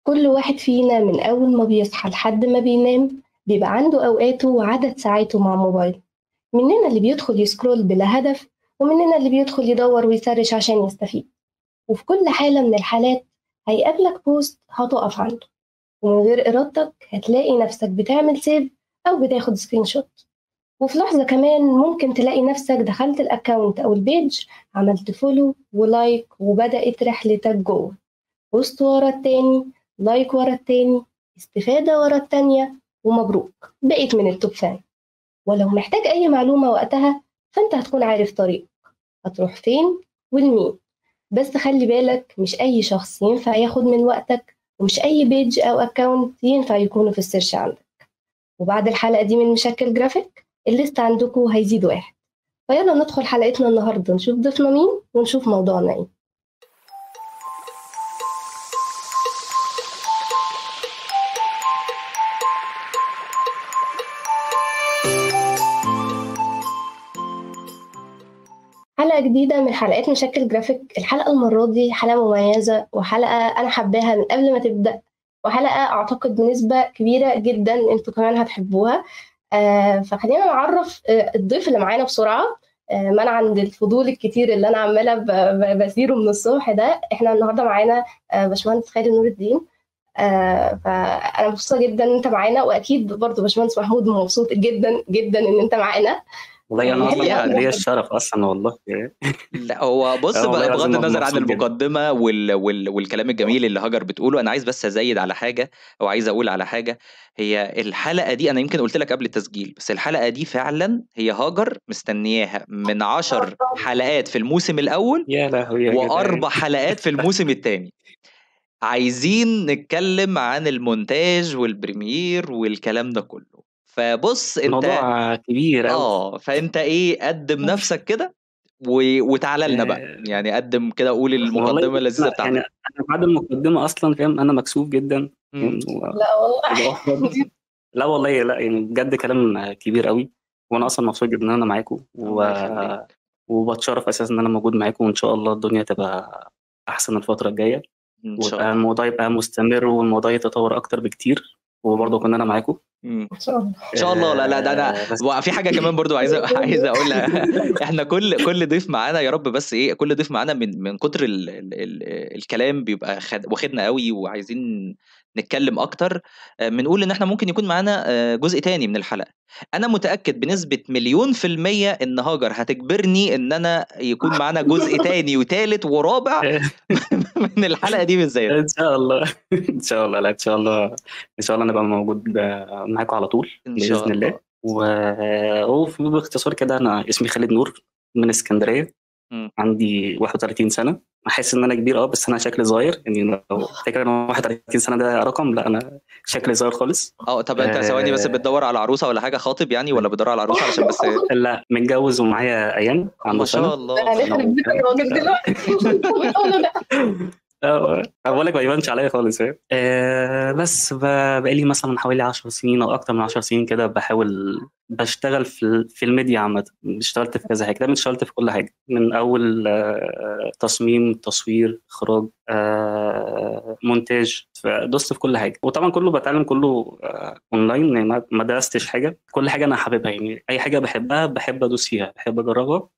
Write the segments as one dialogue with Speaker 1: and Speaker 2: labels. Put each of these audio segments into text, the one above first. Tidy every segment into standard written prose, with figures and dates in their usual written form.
Speaker 1: كل واحد فينا من أول ما بيصحى لحد ما بينام بيبقى عنده أوقاته وعدد ساعاته مع موبايل. مننا اللي بيدخل يسكرول بلا هدف، ومننا اللي بيدخل يدور ويسرش عشان يستفيد. وفي كل حالة من الحالات هيقابلك بوست هتقف عنده، ومن غير إرادتك هتلاقي نفسك بتعمل سيف أو بتاخد سكرين شوت. وفي لحظة كمان ممكن تلاقي نفسك دخلت الأكاونت أو البيج، عملت فولو ولايك، وبدأت رحلتك جوه. بوست ورا التاني، لايك ورا التاني، استفادة ورا التانية، ومبروك بقيت من التوب فان. ولو محتاج أي معلومة وقتها فأنت هتكون عارف طريقك، هتروح فين والمين. بس خلي بالك، مش أي شخص ينفع ياخد من وقتك، ومش أي بيج أو أكاونت ينفع يكونوا في السيرش عندك. وبعد الحلقة دي من مشكل جرافيك الليست عندكم هيزيد واحد. فيلا ندخل حلقتنا النهاردة، نشوف ضيفنا مين ونشوف موضوعنا ايه. حلقة جديدة من حلقات مشكل جرافيك. الحلقة المرة دي حلقة مميزة، وحلقة أنا حباها من قبل ما تبدأ، وحلقة أعتقد بنسبة كبيرة جدا أنتوا كمان هتحبوها. فخلينا نعرف الضيف اللي معانا بسرعة. منع عند الفضول الكتير اللي أنا عمالة بسيره من الصبح ده. إحنا النهاردة معانا باشمهندس خالد نور الدين. فأنا مبسوطة جدا إن أنت معانا، وأكيد برضو باشمهندس محمود مبسوط جدا جدا إن أنت معانا.
Speaker 2: والله انا اصلا ليا الشرف اصلا والله.
Speaker 3: لا هو بص بقى، بغض النظر عن المقدمه والكلام الجميل اللي هاجر بتقوله، انا عايز بس ازيد على حاجه، او عايز اقول على حاجه. هي الحلقه دي انا يمكن قلت لك قبل التسجيل، بس الحلقه دي فعلا هي هاجر مستنياها من 10 حلقات في الموسم الاول
Speaker 2: يا لهوي
Speaker 3: و4 حلقات في الموسم الثاني. عايزين نتكلم عن المونتاج والبريمير والكلام ده كله. فبص انت
Speaker 2: موضوع كبير قوي.
Speaker 3: فانت ايه، قدم نفسك كده وتعالى لنا بقى، يعني قدم كده، قول المقدمه اللذيذه بتاعتك.
Speaker 2: يعني انا بعد المقدمه اصلا فاهم انا مكسوف جدا.
Speaker 1: لا والله
Speaker 2: لا والله لا، يعني بجد كلام كبير قوي، وانا اصلا مبسوط جدا ان انا معاكم وبتشرف اساسا ان انا موجود معاكم، وان شاء الله الدنيا تبقى احسن الفتره الجايه، ويبقى الموضوع يبقى مستمر والموضوع يتطور اكتر بكتير، وبرضه كنا انا معاكم
Speaker 1: ان شاء الله
Speaker 3: ان شاء الله. لا ده انا في حاجه كمان برضو عايز اقولها. احنا كل ضيف معانا، يا رب بس ايه، كل ضيف معانا من كتر الكلام بيبقى واخدنا قوي، وعايزين نتكلم اكتر. بنقول ان احنا ممكن يكون معانا جزء تاني من الحلقه. انا متاكد بنسبه 1,000,000% ان هاجر هتجبرني ان انا يكون معانا جزء تاني وتالت ورابع من الحلقه دي بالذات.
Speaker 2: ان شاء الله ان شاء الله. لا ان شاء الله ان شاء الله نبقى موجود معاكم على طول باذن الله. باختصار كده، انا اسمي خالد نور من اسكندريه. عندي 31 سنه. احس ان انا كبير بس انا شكلي صغير، يعني لو فاكر ان 31 سنه ده رقم، لا انا شكلي صغير خالص.
Speaker 3: طب انت ثواني بس، بتدور على عروسه ولا حاجه، خاطب يعني، ولا بتدور على عروسه علشان بس؟
Speaker 2: لا متجوز ومعايا ايام عنده سنه.
Speaker 3: ما شاء الله.
Speaker 1: انا هخرب بيت الراجل دلوقتي.
Speaker 2: بقول لك ما يبانش عليا خالص. بس بقالي مثلا حوالي 10 سنين او اكتر من 10 سنين كده بحاول بشتغل في الميديا عامه. اشتغلت في كذا حاجه، دايما اشتغلت في كل حاجه، من اول تصميم، تصوير، اخراج، مونتاج. دوست في كل حاجه، وطبعا كله بتعلم كله اونلاين، يعني ما درستش حاجه. كل حاجه انا حاببها، يعني اي حاجه بحبها بحب ادوس فيها، بحب اجربها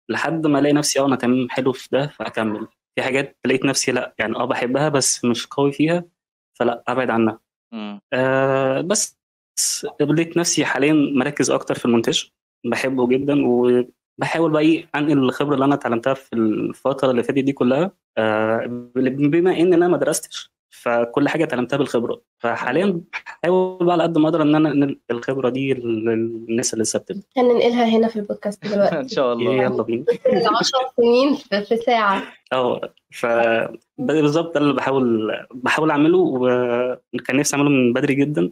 Speaker 2: لحد ما الاقي نفسي انا تمام حلو في ده فاكمل. في حاجات لقيت نفسي لا، يعني بحبها بس مش قوي فيها، فلا ابعد عنها. بس لقيت نفسي حاليا مركز اكتر في المونتاج، بحبه جدا، وبحاول بقى انقل الخبره اللي انا اتعلمتها في الفتره اللي فاتت دي كلها. بما ان انا ما درستش، فكل حاجه اتعلمتها بالخبره، فحاليا بحاول بقى على قد ما اقدر ان انا انقل الخبره دي للناس اللي لسه بتبدا.
Speaker 1: هننقلها هنا في البودكاست دلوقتي
Speaker 3: ان شاء الله.
Speaker 2: يلا بينا.
Speaker 1: 10 سنين في ساعه.
Speaker 2: بالظبط ده اللي بحاول اعمله، وكان نفسي اعمله من بدري جدا.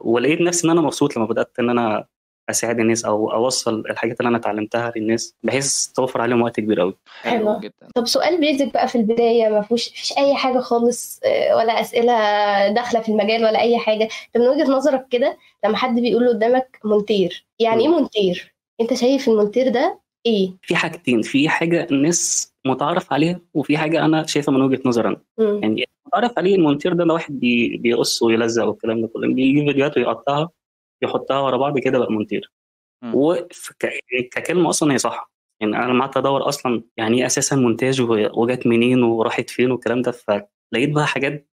Speaker 2: ولقيت نفسي ان انا مبسوط لما بدات ان انا اساعد الناس او اوصل الحاجات اللي انا اتعلمتها للناس، بحيث توفر عليهم وقت كبير قوي.
Speaker 1: حلو جدا. طب سؤال بيزك بقى في البدايه، ما فيش اي حاجه خالص ولا اسئله داخله في المجال ولا اي حاجه. من وجهه نظرك كده، لما حد بيقول قدامك مونتير، يعني ايه مونتير؟ انت شايف المونتير ده ايه؟
Speaker 2: في حاجتين، في حاجه الناس متعارف عليها، وفي حاجه انا شايفها من وجهه نظري انا. يعني عارف عليه المونتير ده واحد بيقص ويلزق والكلام ده كله، بيجيب فيديوهات ويقطعها يحطها ورا بعض كده بقى مونتير. وككلمه اصلا هي صح يعني. انا لما قعدت ادور اصلا يعني ايه اساسا مونتاج وجت منين وراحت فين والكلام ده، فلقيت بقى حاجات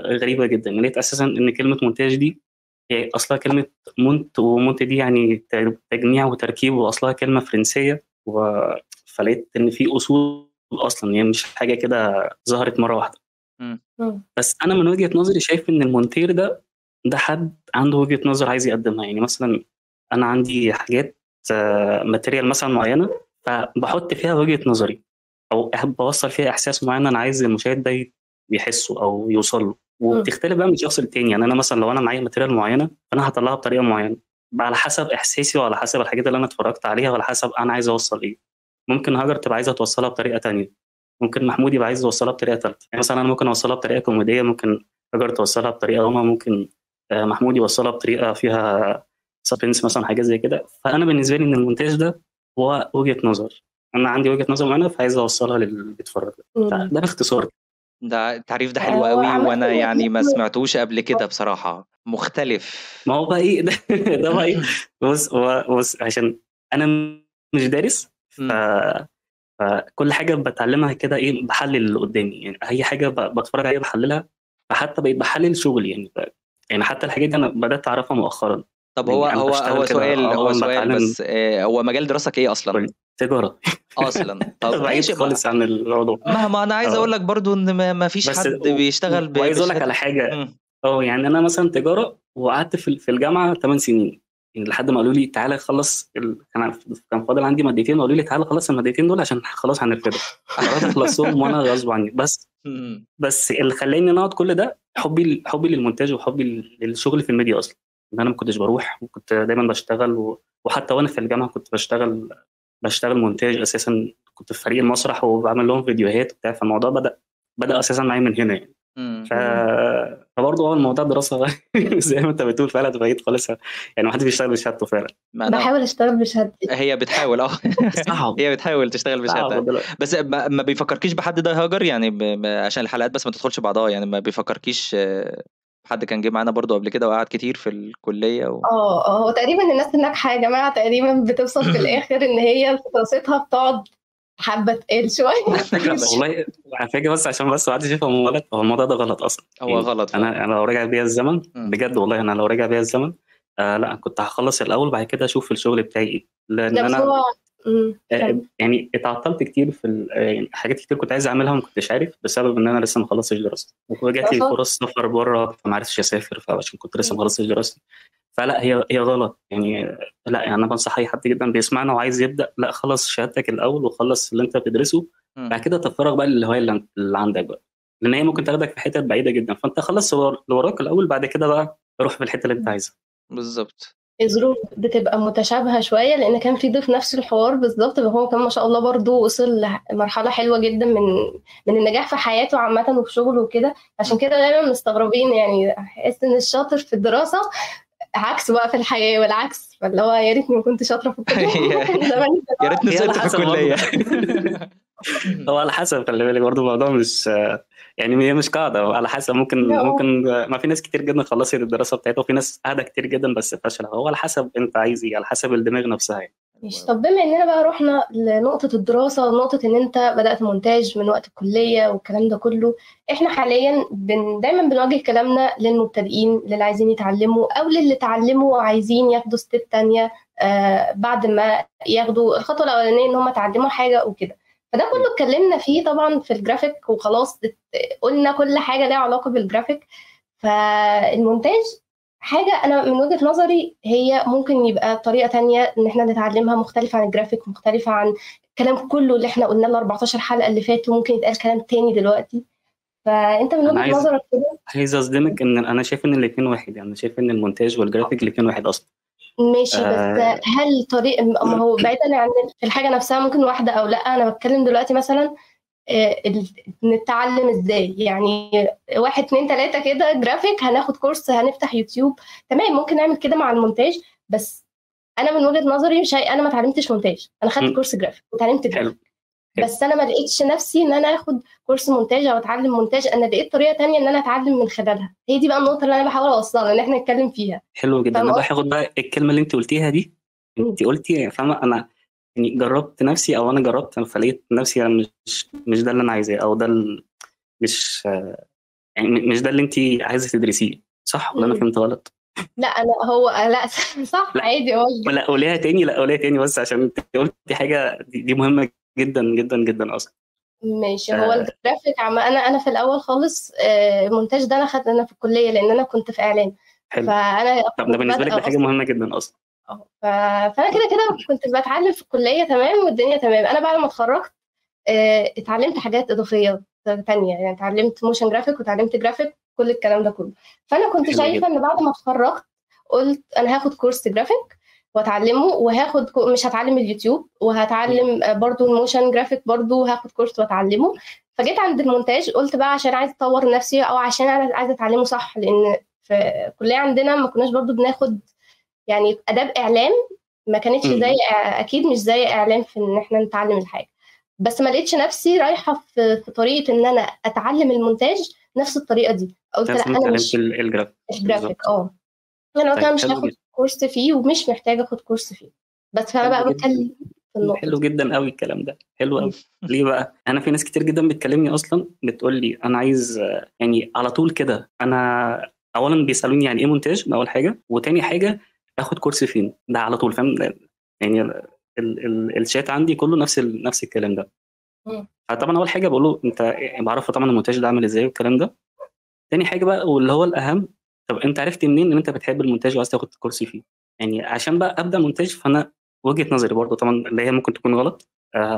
Speaker 2: غريبه جدا. لقيت اساسا ان كلمه مونتاج دي هي اصلها كلمه مونت، ومونت دي يعني تجميع وتركيب، واصلها كلمه فرنسيه فلقيت ان في اصول اصلا، يعني مش حاجه كده ظهرت مره واحده. بس انا من وجهه نظري شايف ان المونتير ده حد عنده وجهه نظر عايز يقدمها. يعني مثلا انا عندي حاجات ماتيريال مثلا معينه، فبحط فيها وجهه نظري او احب اوصل فيها احساس معين انا عايز المشاهد ده يحسه او يوصل له. وبتختلف بقى من شخص للتاني. يعني انا مثلا لو انا معايا ماتيريال معينه فانا هطلعها بطريقه معينه على حسب احساسي وعلى حسب الحاجات اللي انا اتفرجت عليها وعلى حسب انا عايز اوصل ايه. ممكن هاجر تبقى عايزه توصلها بطريقه تانية، ممكن محمود يبقى عايز يوصلها بطريقه ثالثه. يعني مثلا انا ممكن اوصلها بطريقه كوميديه، ممكن هاجر توصلها بطريقه روما، ممكن محمود يوصلها بطريقه فيها سسبنس مثلا، حاجات زي كده. فانا بالنسبه لي ان المونتاج ده هو وجهه نظر، انا عندي وجهه نظر معينه فعايز اوصلها للي بيتفرج. ده باختصار.
Speaker 3: ده التعريف ده حلو قوي، وانا يعني ما سمعتوش قبل كده بصراحه، مختلف.
Speaker 2: ما هو بقى ايه ده بقى ايه. بص عشان انا مش دارس فكل حاجه بتعلمها كده ايه، بحلل اللي قدامي. يعني اي حاجه بتفرج عليها بحللها، فحتى بقيت بحلل شغلي يعني. يعني حتى الحاجات دي انا بدات اعرفها مؤخرا.
Speaker 3: طب
Speaker 2: يعني
Speaker 3: هو
Speaker 2: أنا
Speaker 3: هو
Speaker 2: بشتغل
Speaker 3: هو
Speaker 2: كده
Speaker 3: سؤال هو
Speaker 2: أول
Speaker 3: سؤال
Speaker 2: بتعلم.
Speaker 3: بس هو مجال دراستك ايه اصلا؟
Speaker 2: تجاره
Speaker 3: اصلا. طب
Speaker 2: بعيد
Speaker 3: ماشي
Speaker 2: خالص عن الموضوع.
Speaker 3: ما انا عايز اقول لك برضو ان ما فيش
Speaker 2: بس
Speaker 3: حد بيشتغل
Speaker 2: وعايز اقول لك على حاجه. يعني انا مثلا تجاره وقعدت في الجامعه 8 سنين، يعني لحد ما قالوا لي تعالى خلص كان فاضل عندي مادتين، وقالوا لي تعالى خلص المادتين دول عشان خلاص هنرفضك. قررت اخلصهم وانا غصب عني. بس اللي خلاني نقعد كل ده حبي للمونتاج وحبي للشغل في الميديا اصلا. ان انا ما كنتش بروح وكنت دايما بشتغل وحتى وانا في الجامعه كنت بشتغل مونتاج اساسا. كنت في فريق المسرح وبعمل لهم فيديوهات وبتاع. فالموضوع بدأ اساسا معايا من هنا يعني. فبرضه هو الموضوع دراسه زي ما انت بتقول فعلا بعيد خالص يعني. ما حدش بيشتغل بشهادته فعلا.
Speaker 1: بحاول اشتغل بشهادتي.
Speaker 3: هي بتحاول هي بتحاول تشتغل بشهادتها. بس ما بيفكركيش بحد ده هاجر يعني عشان الحلقات بس ما تدخلش بعضها يعني. ما بيفكركيش حد كان جه معانا برضو قبل كده وقعد كتير في الكليه
Speaker 1: هو تقريبا الناس الناجحه يا جماعه تقريبا بتوصل في الاخر ان هي دراستها بتقعد حبه تقل شويه.
Speaker 2: والله على فكره بس عشان بس ما حدش يفهم غلط، هو الموضوع ده غلط اصلا.
Speaker 3: هو غلط.
Speaker 2: انا لو رجع بيا الزمن بجد والله، انا لو رجع بيا الزمن لا كنت هخلص الاول بعد كده اشوف الشغل بتاعي ايه. لان انا يعني اتعطلت كتير في يعني حاجات كتير كنت عايز اعملها وما كنتش عارف بسبب ان انا لسه ما خلصتش دراستي. وجات لي فرص سفر بره فما عرفتش اسافر فعشان كنت لسه ما خلصتش دراستي. فلا هي غلط يعني. لا يعني انا بنصح اي حد جدا بيسمعنا وعايز يبدا، لا خلص شهادتك الاول وخلص اللي انت بتدرسه، بعد كده تتفرغ بقى للهوايه اللي عندك بقى، لان هي ممكن تاخدك في حتت بعيده جدا. فانت خلص اللي وراك الاول، بعد كده بقى روح في الحته اللي انت عايزها.
Speaker 3: بالظبط.
Speaker 1: الظروف بتبقى متشابهه شويه، لان كان في ضيف نفس الحوار بالظبط، وهو كان ما شاء الله برضو وصل لمرحله حلوه جدا من النجاح في حياته عامه وفي شغله وكده. عشان كده دايما مستغربين يعني، احس ان الشاطر في الدراسه عكس بقى في الحياه والعكس. فاللي هو يا ريتني ما كنت شاطره في الكليه
Speaker 3: يا ريتني سقطت في الكليه.
Speaker 2: هو على حسب، خلي بالك برضه الموضوع مش يعني هي مش قاعده، على حسب. ممكن ما في ناس كتير جدا خلصت الدراسه بتاعتها وفي ناس قاعده كتير جدا بس فشل. هو على حسب انت عايز ايه، على حسب الدماغ نفسها يعني.
Speaker 1: طب بما اننا بقى رحنا لنقطة الدراسة ونقطة ان انت بدأت مونتاج من وقت الكلية والكلام ده كله، احنا حاليا دايما بنواجه كلامنا للمبتدئين اللي عايزين يتعلموا او للي اتعلموا وعايزين ياخدوا ستيب تانية بعد ما ياخدوا الخطوة الاولانية ان هم اتعلموا حاجة وكده. فده كله اتكلمنا فيه طبعا في الجرافيك وخلاص، قلنا كل حاجة لها علاقة بالجرافيك. فالمونتاج حاجة أنا من وجهة نظري هي ممكن يبقى طريقة تانية إن إحنا نتعلمها مختلفة عن الجرافيك، مختلفة عن الكلام كله اللي إحنا قلنا ال 14 حلقة اللي فاتوا، ممكن يتقال كلام تاني دلوقتي. فأنت من وجهة نظرك كده؟
Speaker 2: عايز أصدمك إن أنا شايف إن الاتنين واحد. يعني أنا شايف إن المونتاج والجرافيك الاتنين واحد أصلا.
Speaker 1: ماشي بس هل طريق، ما هو بعيدا عن الحاجة نفسها ممكن واحدة أو لأ، أنا بتكلم دلوقتي مثلا نتعلم ازاي. يعني 1 2 3 كده جرافيك، هناخد كورس، هنفتح يوتيوب، تمام ممكن نعمل كده مع المونتاج. بس انا من وجهة نظري انا ما اتعلمتش مونتاج، انا خدت كورس جرافيك وتعلمت جرافيك. بس انا ما لقيتش نفسي ان انا اخد كورس مونتاج او اتعلم مونتاج، انا لقيت طريقه تانية ان انا اتعلم من خلالها. هي دي بقى النقطه اللي انا بحاول اوصلها ان احنا نتكلم فيها.
Speaker 2: حلو جدا. انا بقى هاخد بقى الكلمه اللي انت قلتيها دي، انت قلتي فاهمه، انا يعني جربت نفسي او انا جربت فلقيت نفسي انا مش ده اللي انا عايزاه، او ده مش يعني مش ده اللي انت عايزه تدرسيه، صح ولا انا فهمت غلط؟
Speaker 1: لا انا هو لا صح
Speaker 2: لا.
Speaker 1: عادي والله.
Speaker 2: لا قوليها تاني، لا قوليها تاني بس عشان انت قلتي حاجه دي مهمه جدا جدا جدا اصلا.
Speaker 1: ماشي. هو الجرافيك انا في الاول خالص المونتاج ده انا في الكليه، لان انا كنت في اعلام.
Speaker 2: حلو.
Speaker 1: فانا
Speaker 2: طب ده بالنسبه لك ده حاجه مهمه جدا اصلا.
Speaker 1: فانا كده كنت بتعلم في الكليه تمام والدنيا تمام. انا بعد ما اتخرجت اتعلمت حاجات اضافيه تانية، يعني اتعلمت موشن جرافيك وتعلمت جرافيك، كل الكلام ده كله. فانا كنت شايفه ان بعد ما اتخرجت قلت انا هاخد كورس جرافيك واتعلمه، وهاخد مش هتعلم اليوتيوب، وهتعلم برضو الموشن جرافيك برضو هاخد كورس واتعلمه. فجيت عند المونتاج قلت بقى عشان عايزه اطور نفسي او عشان انا عايزه اتعلمه صح، لان في الكليه عندنا ما كناش برضو بناخد يعني اداب اعلام، ما كانتش زي اكيد مش زي اعلام في ان احنا نتعلم الحاجه. بس ما لقيتش نفسي رايحه في طريقه ان انا اتعلم المونتاج نفس الطريقه دي. قلت لا انا مش الجرافيك انا قلت انا مش هاخد كورس فيه ومش محتاجه اخد كورس فيه. بس فانا بقى بتكلم في النقطه
Speaker 2: حلو جدا قوي الكلام ده، حلو قوي. ليه بقى؟ انا في ناس كتير جدا بتكلمني اصلا بتقول لي انا عايز يعني على طول كده، انا اولا بيسالوني يعني ايه مونتاج، ده اول حاجه، وتاني حاجه اخد كورس فين، ده على طول فاهم يعني الشات عندي كله نفس الكلام ده. فطبعا اول حاجه بقول له انت بعرفه طبعا المونتاج ده عامل ازاي والكلام ده. تاني حاجه بقى واللي هو الاهم، طب انت عرفت منين ان انت بتحب المونتاج وعايز تاخد كورس فيه؟ يعني عشان بقى ابدا مونتاج، فانا وجهه نظري برضه طبعا اللي هي ممكن تكون غلط،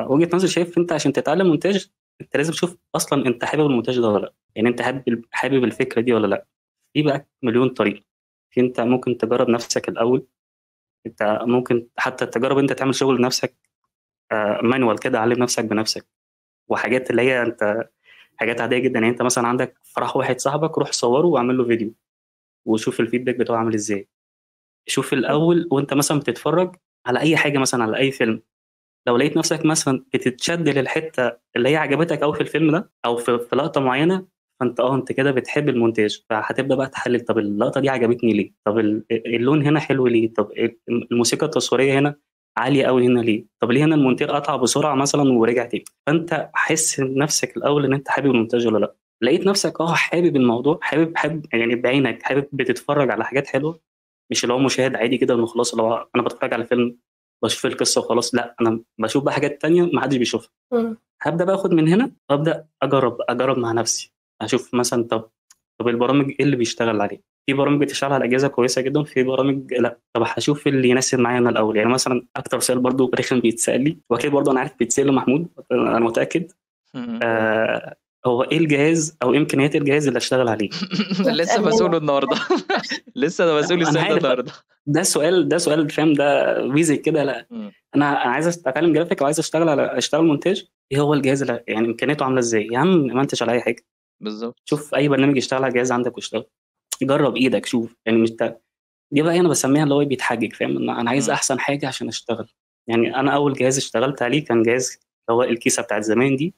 Speaker 2: وجهه نظري شايف انت عشان تتعلم مونتاج انت لازم تشوف اصلا انت حابب المونتاج ده ولا لا، يعني انت حابب الفكره دي ولا لا. في بقى مليون طريقه، في انت ممكن تجرب نفسك الاول، انت ممكن حتى تجرب انت تعمل شغل لنفسك مانوال كده، علم نفسك بنفسك، وحاجات اللي هي انت حاجات عاديه جدا. يعني انت مثلا عندك فرح واحد صاحبك، روح صوره واعمل له فيديو وشوف الفيدباك بتاعه عامل ازاي. شوف الاول وانت مثلا بتتفرج على اي حاجه، مثلا على اي فيلم، لو لقيت نفسك مثلا بتتشد للحته اللي هي عجبتك قوي في الفيلم ده او في لقطه معينه، فانت انت كده بتحب المونتاج، فهتبدا بقى تحلل طب اللقطه دي عجبتني ليه، طب اللون هنا حلو ليه، طب الموسيقى التصويريه هنا عاليه قوي هنا ليه، طب ليه هنا المونتير قطع بسرعه مثلا ورجع تاني. فانت حس نفسك الاول ان انت حابب المونتاج ولا لا. لقيت نفسك حابب الموضوع، حابب يعني بعينك، حابب بتتفرج على حاجات حلوه، مش اللي هو مشاهد عادي كده انه خلاص اللي هو انا بتفرج على فيلم بشوف القصه وخلاص، لا انا بشوف بقى حاجات تانية ما حدش بيشوفها. هبدا بقى اخد من هنا وابدا اجرب مع نفسي، اشوف مثلا طب البرامج ايه اللي بيشتغل عليه. في برامج بتشتغل على اجهزه كويسه جدا، في برامج لا. طب هشوف اللي يناسب معايا انا الاول. يعني مثلا اكتر سؤال برضو رخم بيتسال لي، واكيد برضو انا عارف بيتسال لمحمود، انا متاكد، هو ايه الجهاز او امكانيات الجهاز اللي اشتغل عليه؟
Speaker 3: لسه مسؤول النهارده لسه انا مسؤول السؤال ده النهارده.
Speaker 2: ده سؤال فاهم، ده بيزك كده. لا انا عايز اتعلم جرافيك وعايز اشتغل مونتاج، ايه هو الجهاز اللي يعني امكانياته عامله ازاي؟ يا عم ما انتش على اي حاجه،
Speaker 3: بالظبط.
Speaker 2: شوف اي برنامج يشتغل على الجهاز عندك واشتغل، جرب ايدك شوف. يعني مش دي بقى انا بسميها اللي هو بيتحجج، فاهم، انا عايز احسن حاجه عشان اشتغل. يعني انا اول جهاز اشتغلت عليه كان جهاز اللي هو الكيسه بتاعت زمان دي،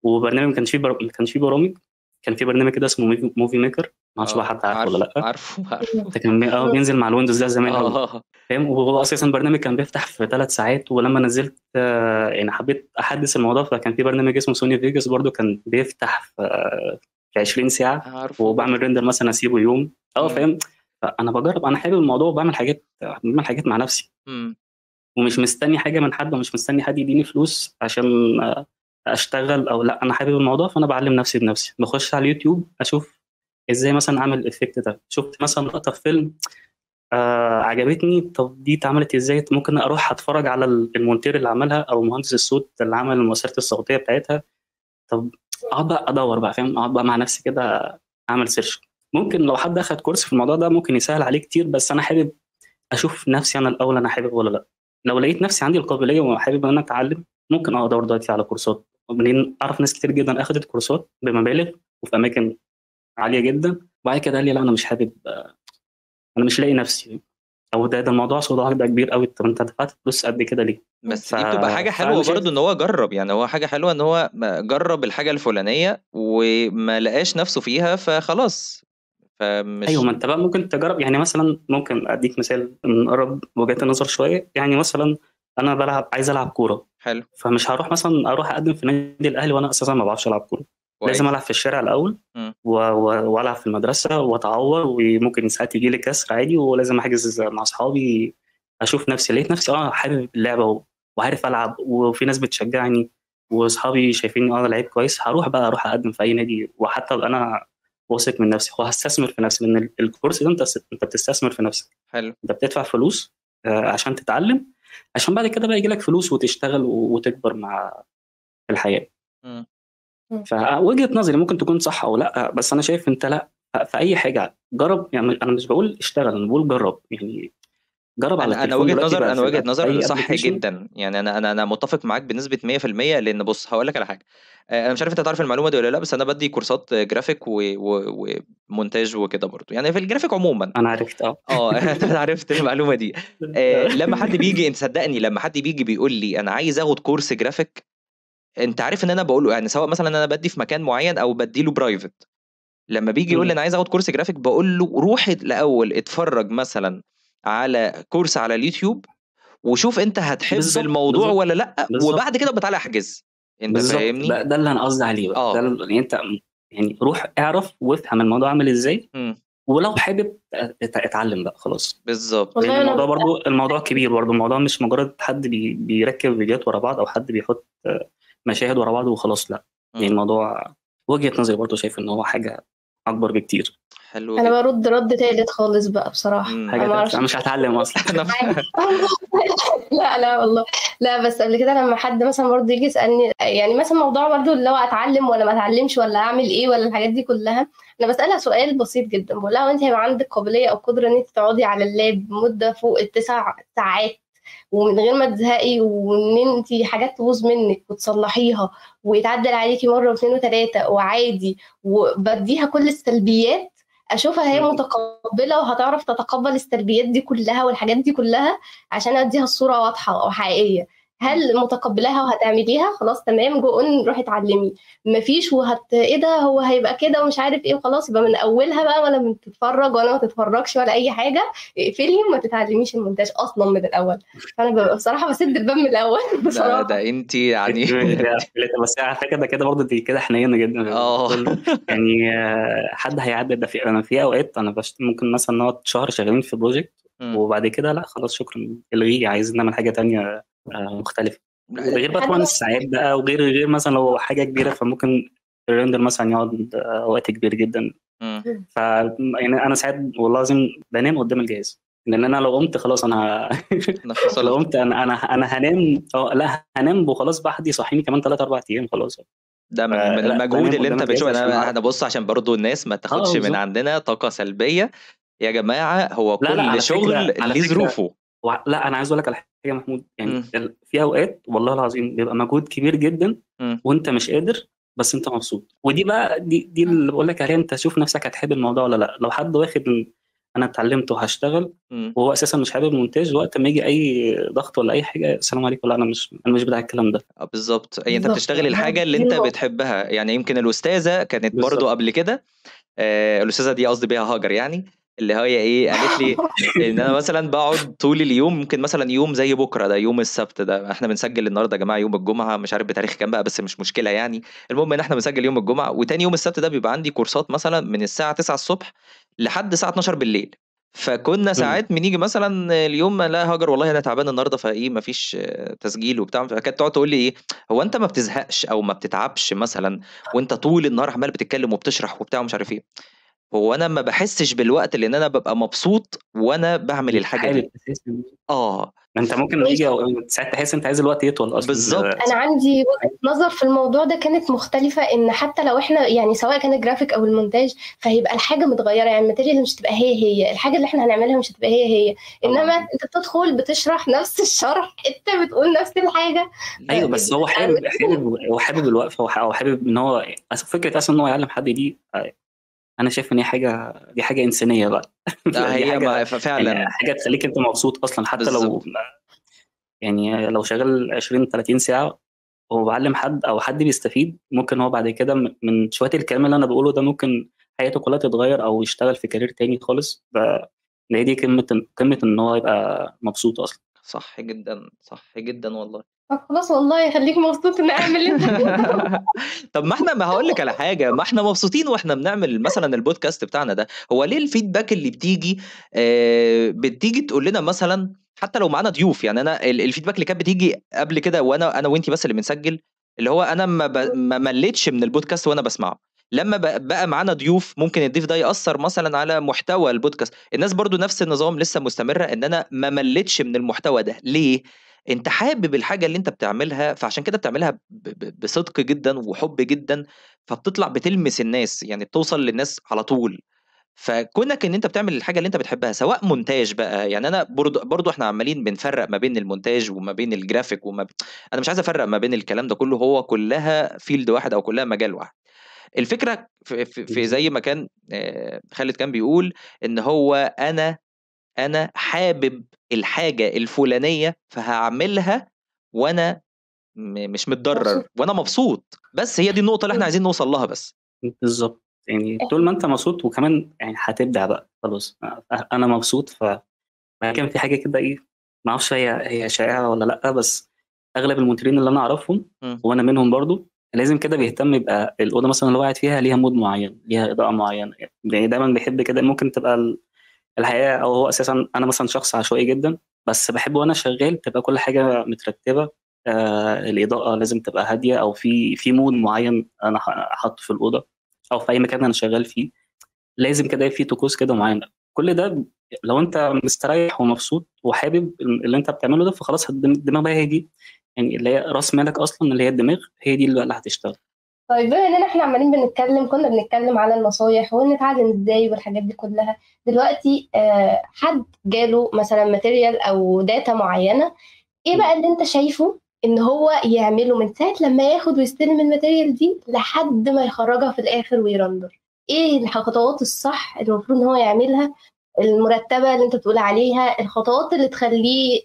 Speaker 2: وبرنامج ما كانش فيه برامج. كان في برنامج كده اسمه موفي ميكر، ما اعرفش بقى حد عارفه ولا لا.
Speaker 3: عارفه
Speaker 2: ده كان بينزل مع الويندوز ده زمان قوي، فاهم. وهو اساسا برنامج كان بيفتح في 3 ساعات، ولما نزلت يعني حبيت احدث الموضوع، فكان في برنامج اسمه سوني فيجاس برضو كان بيفتح في 20 ساعه، وبعمل ريندر مثلا اسيبه يوم. فاهم. فانا بجرب، انا حابب الموضوع وبعمل حاجات مع نفسي، ومش مستني حاجه من حد، ومش مستني حد يديني فلوس عشان اشتغل او لا. انا حابب الموضوع فانا بعلم نفسي بنفسي، بخش على اليوتيوب اشوف ازاي مثلا اعمل الافكت ده. شفت مثلا لقطه في فيلم عجبتني، طب دي اتعملت ازاي؟ ممكن اروح اتفرج على المونتير اللي عملها او مهندس الصوت اللي عمل المؤثرات الصوتيه بتاعتها. طب اقعد بقى ادور بقى، فاهم، اقعد بقى مع نفسي كده اعمل سيرش. ممكن لو حد اخد كورس في الموضوع ده ممكن يسهل عليه كتير، بس انا حابب اشوف نفسي انا الاول انا حابب ولا لا. لو لقيت نفسي عندي القابليه وحابب ان انا اتعلم، ممكن ادور دلوقتي على كورسات. ومنين اعرف ناس كتير جدا اخذت كورسات بمبالغ وفي اماكن عاليه جدا، وبعد كده قال لي لا انا مش حابب، انا مش لاقي نفسي. او ده الموضوع صداع ده كبير قوي، طب انت دفعت فلوس قد كده ليه؟
Speaker 3: بس دي بتبقى حاجه حلوه برضو ان هو جرب، يعني هو حاجه حلوه ان هو جرب الحاجه الفلانيه وما لقاش نفسه فيها فخلاص. فمش
Speaker 2: ايوه، ما انت بقى ممكن تجرب، يعني مثلا ممكن اديك مثال نقرب وجهات النظر شويه. يعني مثلا انا عايز العب كوره،
Speaker 3: حلو
Speaker 2: فمش هروح مثلا اروح اقدم في نادي الاهلي وانا اساسا ما بعرفش العب كوره. لازم العب في الشارع الاول والعب في المدرسه واتعور، وممكن ساعات يجي لي كسر عادي، ولازم احجز مع اصحابي اشوف نفسي. لقيت نفسي حابب اللعبه وعارف العب، وفي ناس بتشجعني واصحابي شايفيني لعيب كويس، اروح اقدم في اي نادي، وحتى ابقى انا واثق من نفسي وهستثمر في نفسي، لان الكورس ده انت بتستثمر في نفسك.
Speaker 3: حلو
Speaker 2: انت بتدفع فلوس عشان تتعلم، عشان بعد كده بقى يجي لك فلوس وتشتغل وتكبر مع الحياه. فوجهه نظري ممكن تكون صح او لا، بس انا شايف انت لا، في اي حاجه جرب. يعني انا مش بقول اشتغل، انا بقول جرب. يعني جرب على
Speaker 3: انا
Speaker 2: التليفون
Speaker 3: وجهه
Speaker 2: دلوقتي
Speaker 3: نظر
Speaker 2: بقى
Speaker 3: انا
Speaker 2: في
Speaker 3: وجهه نظر
Speaker 2: اي
Speaker 3: صح
Speaker 2: ابلكيشن.
Speaker 3: جدا، يعني انا متفق معاك بنسبه 100%. لان بص هقول لك على حاجه، انا مش عارف انت تعرف المعلومه دي ولا لا، بس انا بدي كورسات جرافيك ومونتاج وكده برضو، يعني في الجرافيك عموما.
Speaker 2: انا عرفت
Speaker 3: انا عرفت المعلومه دي. لما حد بيجي، انت صدقني لما حد بيجي بيقول لي انا عايز اخد كورس جرافيك، انت عارف ان انا بقول له، يعني سواء مثلا انا بدي في مكان معين او بدي له برايفت، لما بيجي يقول لي انا عايز اخد كورس جرافيك بقول له روح الاول اتفرج مثلا على كورس على اليوتيوب وشوف انت هتحب الموضوع ولا لا، وبعد كده بتعالى احجز. انت فاهمني؟
Speaker 2: ده اللي انا قصدي عليه بقى. ده يعني انت يعني روح اعرف وافهم الموضوع عامل ازاي، ولو حابب اتعلم بقى خلاص.
Speaker 3: بالظبط.
Speaker 2: لان الموضوع برضو الموضوع كبير، برضو الموضوع مش مجرد حد بيركب فيديوهات ورا بعض، او حد بيحط مشاهد ورا بعض وخلاص، لا. يعني الموضوع وجهة نظري برضو شايف ان هو حاجة اكبر بكتير.
Speaker 3: حلو
Speaker 1: انا برد رد تالت خالص بقى بصراحه.
Speaker 2: انا مش هتعلم اصلا.
Speaker 1: لا والله لا، بس قبل كده لما حد مثلا برضه يجي يسالني، يعني مثلا موضوع برضه اللي هو اتعلم ولا ما اتعلمش ولا اعمل ايه ولا الحاجات دي كلها، انا بسالها سؤال بسيط جدا، بقول لها وانت هيبقى عندك قابليه او قدره ان انت تقعدي على اللاب مده فوق ال9 ساعات ومن غير ما تزهقي، وان انت حاجات تبوظ منك وتصلحيها ويتعدل عليكي مره واثنين وثلاثه وعادي، وبديها كل السلبيات، اشوفها هي متقبله وهتعرف تتقبل السلبيات دي كلها والحاجات دي كلها عشان اديها الصوره واضحه وحقيقيه. هل متقبلاها وهتعمليها؟ خلاص تمام، جو روحي اتعلمي. مفيش ايه ده هو هيبقى كده ومش عارف ايه وخلاص، يبقى من اولها بقى ولا بتتفرج ولا ما تتفرجش ولا اي حاجه، اقفلي وما تتعلميش المونتاج اصلا من الاول. فانا ببقى بصراحه بسد الباب من الاول بصراحه.
Speaker 3: ده انت يعني
Speaker 2: بس على فكره ده كده برضه دي كده حنينه جدا. يعني حد هيعدي ده انا في اوقات انا ممكن مثلا نقعد شهر شغالين في بروجكت وبعد كده لا خلاص شكرا الغيه، عايز نعمل حاجه تانية مختلفه. غير بقى طبعا الساعات بقى، وغير مثلا لو حاجه كبيره فممكن الريندر مثلا يقعد وقت كبير جدا. يعني انا ساعات والله العظيم بنام قدام الجهاز، لان انا لو قمت خلاص انا لو قمت انا هنام. لا هنام وخلاص بقى، حد يصحيني كمان 3-4 ايام خلاص.
Speaker 3: ده من المجهود اللي انت بتشوفه. انا بص عشان برضو الناس ما تاخدش من عندنا طاقه سلبيه يا جماعه، هو كل شغل ليه ظروفه.
Speaker 2: لا انا عايز اقول لك على حاجه محمود، يعني في اوقات والله العظيم بيبقى مجهود كبير جدا وانت مش قادر بس انت مبسوط. ودي بقى دي اللي بقول لك عليها، انت شوف نفسك هتحب الموضوع ولا لا. لو حد واخد انا اتعلمت وهشتغل وهو اساسا مش حابب المونتاج، وقت ما يجي اي ضغط ولا اي حاجه السلام عليكم، لا انا مش بتاع الكلام ده.
Speaker 3: بالظبط. انت بتشتغل الحاجه اللي انت بتحبها. يعني يمكن الاستاذه كانت برضو قبل كده، الاستاذه دي قصدي بيها هاجر، يعني اللي هي ايه قالت لي ان انا مثلا بقعد طول اليوم، ممكن مثلا يوم زي بكره ده يوم السبت ده، احنا بنسجل النهارده يا جماعه يوم الجمعه، مش عارف بتاريخ كام بقى بس مش مشكله يعني. المهم ان احنا بنسجل يوم الجمعه، وتاني يوم السبت ده بيبقى عندي كورسات مثلا من الساعه 9 الصبح لحد الساعه 12 بالليل. فكنا ساعات بنيجي مثلا اليوم لا هاجر والله انا تعبان النهارده فايه مفيش تسجيل وبتاع، فكانت تقعد تقول لي ايه هو انت ما بتزهقش او ما بتتعبش مثلا وانت طول النهار عمال بتتكلم وبتشرح وبتاع ومش عارف ايه؟ هو انا ما بحسش بالوقت لان انا ببقى مبسوط وانا بعمل الحاجه دي.
Speaker 2: انت ممكن يجي ساعات تحس انت عايز الوقت يطول اصلا.
Speaker 3: بالظبط.
Speaker 1: انا عندي وجهه نظر في الموضوع ده كانت مختلفه، ان حتى لو احنا يعني سواء كان الجرافيك او المونتاج فهيبقى الحاجه متغيره، يعني الماتيريال مش تبقى هي الحاجه اللي احنا هنعملها مش هتبقى هي انما انت بتدخل بتشرح نفس الشرح، انت بتقول نفس الحاجه.
Speaker 2: ايوه بس هو حابب الوقفه، او حابب ان هو فكره اصلا ان هو يعلم حد دي انا شايف ان دي حاجه انسانيه بقى. دي
Speaker 3: هي
Speaker 2: حاجه
Speaker 3: فعلا
Speaker 2: يعني حاجه تخليك انت مبسوط اصلا، حتى لو
Speaker 3: بالظبط.
Speaker 2: يعني لو شغال 20 30 ساعه وبعلم حد او حد بيستفيد، ممكن هو بعد كده من شويه الكلام اللي انا بقوله ده ممكن حياته كلها تتغير او يشتغل في كارير تاني خالص. هي دي قمه ان هو يبقى مبسوط اصلا.
Speaker 3: صح جدا، صح جدا والله.
Speaker 1: طب خلاص والله خليك مبسوط ان اعمل اللي انت
Speaker 3: طب ما هقول لك على حاجه، ما احنا مبسوطين واحنا بنعمل مثلا البودكاست بتاعنا ده. هو ليه الفيدباك اللي بتيجي تقول لنا مثلا، حتى لو معانا ضيوف، يعني انا الفيدباك اللي كانت بتيجي قبل كده وانا وانتي بس اللي بنسجل، اللي هو انا ما مليتش من البودكاست وانا بسمعه. لما بقى معانا ضيوف، ممكن الضيف ده يأثر مثلا على محتوى البودكاست. الناس برضو نفس النظام لسه مستمرة، ان انا ما مليتش من المحتوى ده. ليه؟ انت حابب الحاجة اللي انت بتعملها، فعشان كده بتعملها بصدق جدا وحب جدا، فبتطلع بتلمس الناس، يعني بتوصل للناس على طول. فكونك ان انت بتعمل الحاجة اللي انت بتحبها، سواء مونتاج بقى، يعني انا برضو احنا عمالين بنفرق ما بين المونتاج وما بين الجرافيك انا مش عايز افرق ما بين الكلام ده كله، هو كلها فيلد واحد او كلها مجال واحد. الفكرة في زي ما كان خالد كان بيقول، ان هو انا حابب الحاجة الفلانية فهعملها، وانا مش متضرر
Speaker 1: مبسوط.
Speaker 3: وانا مبسوط. بس هي دي النقطة اللي احنا عايزين نوصل لها بس.
Speaker 2: بالظبط، يعني طول ما انت مبسوط وكمان يعني هتبدع بقى خلاص. انا مبسوط. كان في حاجه كده ايه، ما اعرفش هي شائعه ولا لا، بس اغلب المديرين اللي انا اعرفهم وانا منهم برضو لازم كده بيهتم يبقى الاوضه مثلا اللي هو قاعد فيها ليها مود معين، ليها اضاءه معينه. يعني دايما بيحب كده. ممكن تبقى الحياه، او هو اساسا انا مثلا شخص عشوائي جدا، بس بحب وانا شغال تبقى كل حاجه مترتبه. الاضاءه لازم تبقى هاديه، او في مود معين انا حاطه في الاوضه او في اي مكان انا شغال فيه. لازم كده في طقوس كده معينه. كل ده لو انت مستريح ومبسوط وحابب اللي انت بتعمله ده، فخلاص الدماغ بقى هي دي، يعني اللي هي راس مالك اصلا، اللي هي الدماغ، هي دي اللي هتشتغل.
Speaker 1: طيب بما اننا احنا عمالين كنا بنتكلم على النصايح ونتعلم ازاي والحاجات دي كلها. دلوقتي حد جاله مثلا ماتيريال او داتا معينة، ايه بقى اللي انت شايفه ان هو يعمله من ساعة لما ياخد ويستلم الماتيريال دي لحد ما يخرجها في الاخر ويرندر؟ ايه الخطوات الصح اللي المفروض ان هو يعملها، المرتبة اللي انت بتقول عليها، الخطوات اللي تخليه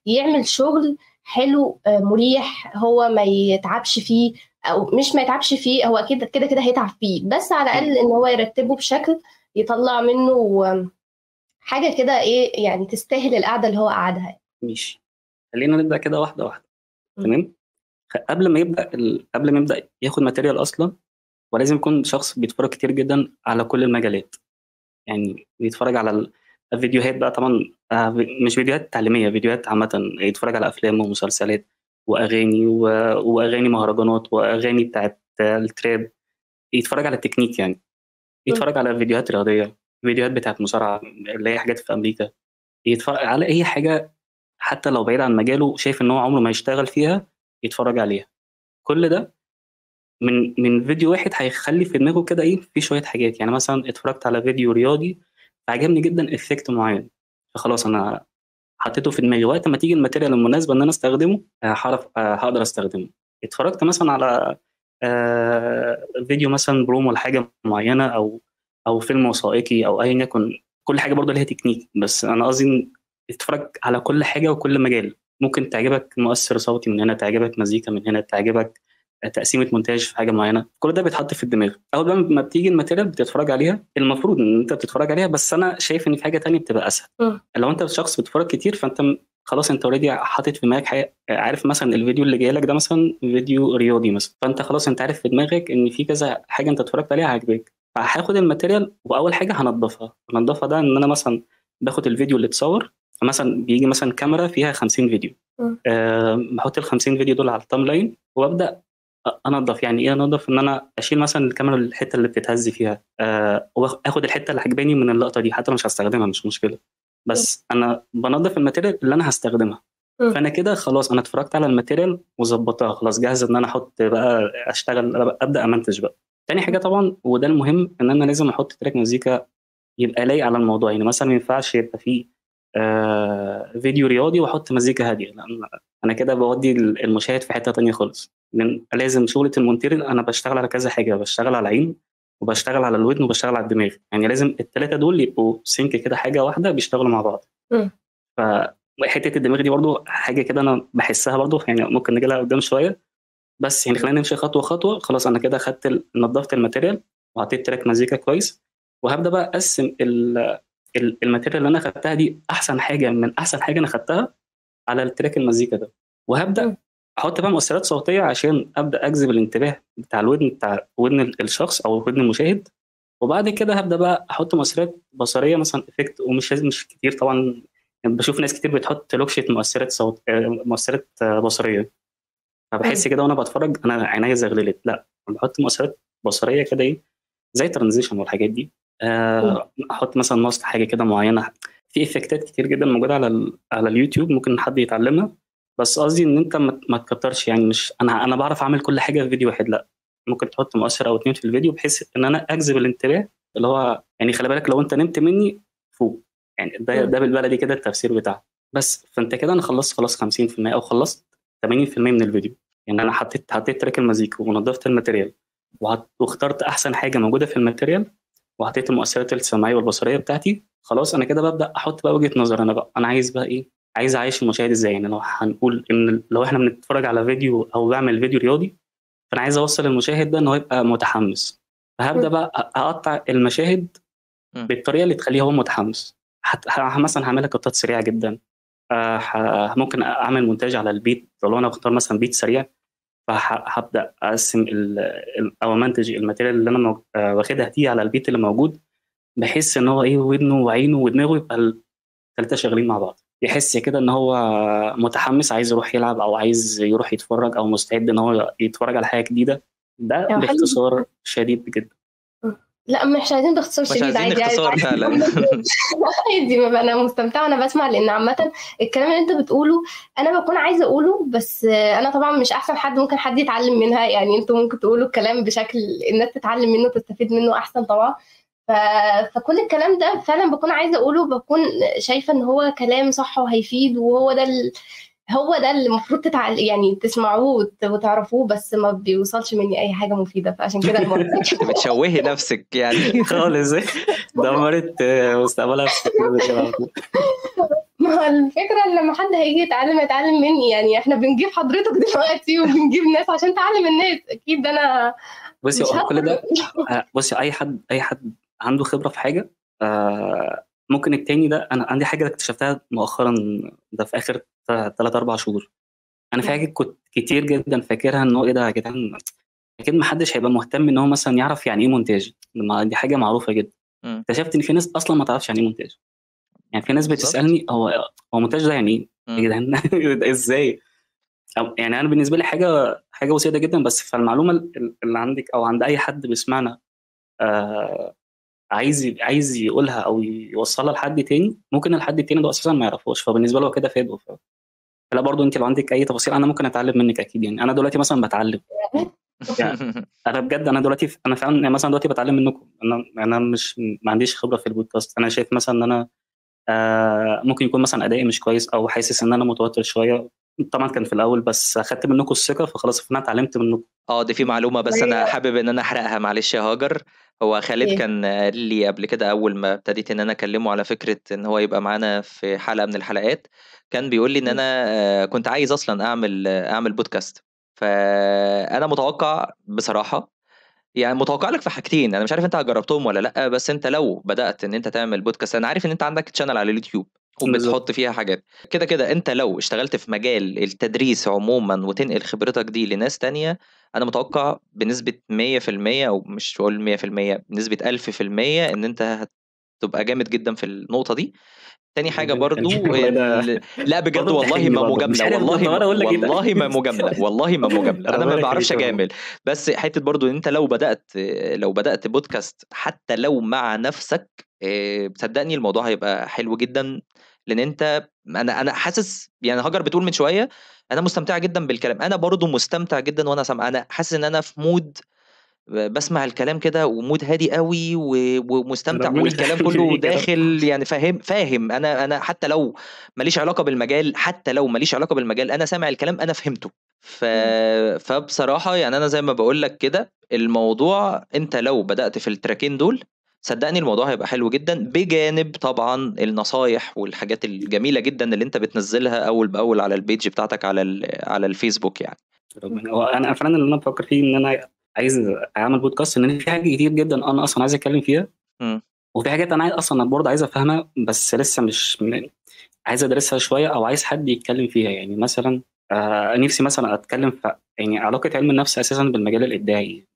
Speaker 1: يعمل شغل حلو مريح، هو ما يتعبش فيه، او مش ما يتعبش فيه، هو اكيد كده كده هيتعب فيه، بس على الاقل ان هو يرتبه بشكل يطلع منه حاجة كده ايه يعني تستاهل القعدة اللي هو قعدها.
Speaker 2: ماشي، خلينا نبدا كده واحده واحده.
Speaker 1: م.
Speaker 2: تمام. قبل ما يبدا ياخد ماتيريال اصلا، ولازم يكون شخص بيتفرج كتير جدا على كل المجالات. يعني بيتفرج على الفيديوهات بقى طبعا. مش فيديوهات تعليمية، فيديوهات عامة. يتفرج على أفلام ومسلسلات وأغاني وأغاني مهرجانات وأغاني بتاعت التراب. يتفرج على التكنيك يعني.
Speaker 1: م.
Speaker 2: يتفرج على فيديوهات رياضية، فيديوهات بتاعت مصارعة اللي هي حاجات في أمريكا. يتفرج على أي حاجة حتى لو بعيد عن مجاله، شايف إن هو عمره ما يشتغل فيها، يتفرج عليها. كل ده من فيديو واحد هيخلي في دماغه كده ايه، في شويه حاجات. يعني مثلا اتفرجت على فيديو رياضي عجبني جدا افكت معين، فخلاص انا حطيته في دماغي، وقت ما تيجي الماتيريال المناسبه ان انا استخدمه هعرف هقدر استخدمه. اتفرجت مثلا على فيديو مثلا برومو لحاجه معينه، او فيلم وثائقي او ايا يكن. كل حاجه برضه ليها تكنيك، بس انا قصدي اتفرج على كل حاجه وكل مجال. ممكن تعجبك مؤثر صوتي من هنا، تعجبك مزيكا من هنا، تعجبك تقسيمه مونتاج في حاجه معينه. كل ده بيتحط في الدماغ. اول بقى ما بتيجي الماتيريال بتتفرج عليها، المفروض ان انت بتتفرج عليها، بس انا شايف ان في حاجه تانية بتبقى اسهل. لو انت شخص بتتفرج كتير، فانت خلاص انت اوريدي حاطط في دماغك حاجه. عارف مثلا الفيديو اللي جاي لك ده مثلا فيديو رياضي مثلا، فانت خلاص انت عارف في دماغك ان في كذا حاجه انت اتفرجت عليها عاجباك. فهاخد الماتيريال واول حاجه هنضفها ده ان انا مثلا باخد الفيديو اللي اتصور. مثلا بيجي مثلا كاميرا فيها 50 فيديو، بحط ال 50 فيديو دول على التايم لاين وابدا انضف. يعني ايه انضف؟ ان انا اشيل مثلا الكاميرا الحته اللي بتتهز فيها، واخد الحته اللي عجباني من اللقطه دي، حتى لو مش هستخدمها مش مشكله، بس انا بنضف الماتيريال اللي انا هستخدمها. فانا كده خلاص انا اتفرجت على الماتيريال وظبطتها، خلاص جاهزه ان انا احط بقى اشتغل، ابدا امنتج بقى. تاني حاجه طبعا وده المهم، ان انا لازم احط تراك مزيكا يبقى لايق على الموضوع. يعني مثلا ما ينفعش يبقى فيه فيديو رياضي واحط مزيكا هاديه، لان انا كده بودي المشاهد في حته تانية خالص. لان لازم شغله المونتير، انا بشتغل على كذا حاجه، بشتغل على عين، وبشتغل على الودن وبشتغل على الدماغ، يعني لازم الثلاثه دول يبقوا سينك كده، حاجه واحده بيشتغلوا مع بعض. فحته الدماغ دي برضو حاجه كده انا بحسها برضو، يعني ممكن نجي لها قدام شويه، بس يعني خلينا نمشي خطوه خطوه. خلاص انا كده خدت نظفت الماتيريال وحطيت تراك مزيكا كويس، وهبدا بقى اقسم الماتيريال اللي انا خدتها دي احسن حاجه من احسن حاجه انا خدتها على التراك المزيكا ده، وهبدا احط بقى مؤثرات صوتيه عشان ابدا اجذب الانتباه بتاع الودن، بتاع ودن الشخص او ودن المشاهد. وبعد كده هبدا بقى احط مؤثرات بصريه مثلا افكت، ومش لازم مش كتير طبعا، يعني بشوف ناس كتير بتحط لوكشه مؤثرات صوت مؤثرات بصريه، فبحس كده وانا بتفرج انا عينيا زغللت. لا انا بحط مؤثرات بصريه كده ايه زي ترانزيشن والحاجات دي. احط مثلا ماسك حاجه كده معينه، في افكتات كتير جدا موجوده على اليوتيوب ممكن حد يتعلمها، بس قصدي ان انت ما تكترش، يعني مش انا بعرف اعمل كل حاجه في فيديو واحد، لا ممكن تحط مؤثر او اتنين في الفيديو بحيث ان انا اجذب الانتباه، اللي هو يعني خلي بالك لو انت نمت مني فوق، يعني ده بالبلدي كده التفسير بتاعه. بس فانت كده انا خلصت خلاص 50% او خلصت 80% من الفيديو، يعني انا حطيت تراك المزيكا ونضفت الماتيريال واخترت احسن حاجه موجوده في الماتيريال وحطيت المؤثرات السمعيه والبصريه بتاعتي. خلاص انا كده ببدا احط بقى وجهه نظر، انا عايز بقى ايه، عايز اعيش المشاهد ازاي. يعني لو هنقول ان لو احنا بنتفرج على فيديو او بعمل فيديو رياضي، فانا عايز اوصل المشاهد ده ان هو يبقى متحمس، فهبدا بقى اقطع المشاهد بالطريقه اللي تخليه هو متحمس. مثلا هعملها قطات سريعه جدا، ممكن اعمل مونتاج على البيت، لو انا بختار مثلا بيت سريع فهبدا اقسم او امنتج الماتيريال اللي انا واخدها دي على البيت اللي موجود، بحس ان هو ايه ودنه وعينه ودماغه يبقى الثلاثه شغالين مع بعض، يحس كده ان هو متحمس عايز يروح يلعب او عايز يروح يتفرج او مستعد ان هو يتفرج على حاجه جديده. ده باختصار شديد جدا.
Speaker 1: لا مش عايزين باختصار شديد،
Speaker 3: عايزين اختصار فعلا.
Speaker 1: عادي، انا مستمتعه وانا بسمع، لان عامه الكلام اللي انت بتقوله انا بكون عايزه اقوله، بس انا طبعا مش احسن حد ممكن حد يتعلم منها، يعني انتوا ممكن تقولوا الكلام بشكل الناس تتعلم منه تستفيد منه احسن طبعا. فكل الكلام ده فعلا بكون عايزه اقوله، بكون شايفه ان هو كلام صح وهيفيد، وهو ده هو ده اللي المفروض يعني تسمعوه وتعرفوه، بس ما بيوصلش مني اي حاجه مفيده، فعشان كده
Speaker 3: بتشوهي نفسك يعني
Speaker 2: خالص دمرت مستقبلها في
Speaker 1: ما هو الفكره ان لما حد هيجي يتعلم مني، يعني احنا بنجيب حضرتك دلوقتي وبنجيب ناس عشان تعلم الناس، اكيد انا
Speaker 2: بصي كل ده. بصي اي حد عنده خبره في حاجه، ممكن التاني ده انا عندي حاجه اكتشفتها مؤخرا، ده في اخر 3-4 شهور. انا في حاجه كنت كتير جدا فاكرها ان هو ايه ده يا جدعان، اكيد ما حدش هيبقى مهتم ان هو مثلا يعرف يعني ايه مونتاج، دي حاجه معروفه جدا. اكتشفت ان في ناس اصلا ما تعرفش يعني ايه مونتاج، يعني في ناس بتسالني هو مونتاج ده يعني ايه يا جدعان ازاي؟ يعني انا بالنسبه لي حاجه بسيطه جدا، بس فالمعلومه اللي عندك او عند اي حد بيسمعنا عايز يقولها او يوصلها لحد تاني، ممكن الحد التاني ده اساسا ما يعرفوش، فبالنسبه له كده فاده. لا برضو انت لو عندك اي تفاصيل انا ممكن اتعلم منك اكيد، يعني انا دلوقتي مثلا بتعلم يعني انا بجد انا دلوقتي انا فعلا يعني مثلا دلوقتي بتعلم منكم، انا مش ما عنديش خبره في البودكاست، انا شايف مثلا ان انا ممكن يكون مثلا ادائي مش كويس او حاسس ان انا متوتر شويه، طبعا كان في الاول بس اخدت منكم الثقه فخلاص فانا اتعلمت منكم.
Speaker 3: دي في معلومه بس انا حابب ان انا احرقها، معلش يا هاجر. هو خالد كان قال لي قبل كده اول ما ابتديت ان انا اكلمه على فكره ان هو يبقى معانا في حلقه من الحلقات، كان بيقول لي ان انا كنت عايز اصلا اعمل بودكاست. فانا متوقع بصراحه، يعني متوقع لك في حاجتين، انا مش عارف انت جربتهم ولا لا، بس انت لو بدات ان انت تعمل بودكاست، انا عارف ان انت عندك تشانل على اليوتيوب وبتحط فيها حاجات كده انت لو اشتغلت في مجال التدريس عموما وتنقل خبرتك دي لناس تانية، انا متوقع بنسبة 100% او مش هقول 100%، بنسبة 1000% ان انت هتبقى جامد جدا في النقطة دي. تاني حاجة برضو لا بجد والله ما مجاملة، والله ما مجاملة، والله ما مجاملة، انا ما بعرفش اجامل، بس حتة برضو ان انت لو بدأت بودكاست حتى لو مع نفسك، صدقني الموضوع هيبقى حلو جدا، لان انت انا حاسس يعني هاجر بتقول من شوية انا مستمتع جدا بالكلام، انا برضو مستمتع جدا وانا سامع، انا حاسس ان انا في مود بسمع الكلام كده ومود هادي قوي ومستمتع والكلام كله داخل، يعني فاهم انا حتى لو ماليش علاقه بالمجال، انا سامع الكلام انا فهمته، فبصراحة يعني أنا زي ما بقول لك كده، الموضوع أنت لو بدأت في التراكين دول صدقني الموضوع هيبقى حلو جدا، بجانب طبعا النصايح والحاجات الجميلة جدا اللي أنت بتنزلها أول بأول على البيج بتاعتك على الفيسبوك يعني.
Speaker 2: هو انا فعلا اللي انا بفكر فيه ان انا عايز اعمل بودكاست، ان في حاجات كتير جدا انا اصلا عايز اتكلم فيها، وفي حاجات انا اصلا برضه عايز افهمها بس لسه مش عايز ادرسها شويه او عايز حد يتكلم فيها. يعني مثلا نفسي مثلا اتكلم في يعني علاقه علم النفس اساسا بالمجال الابداعي.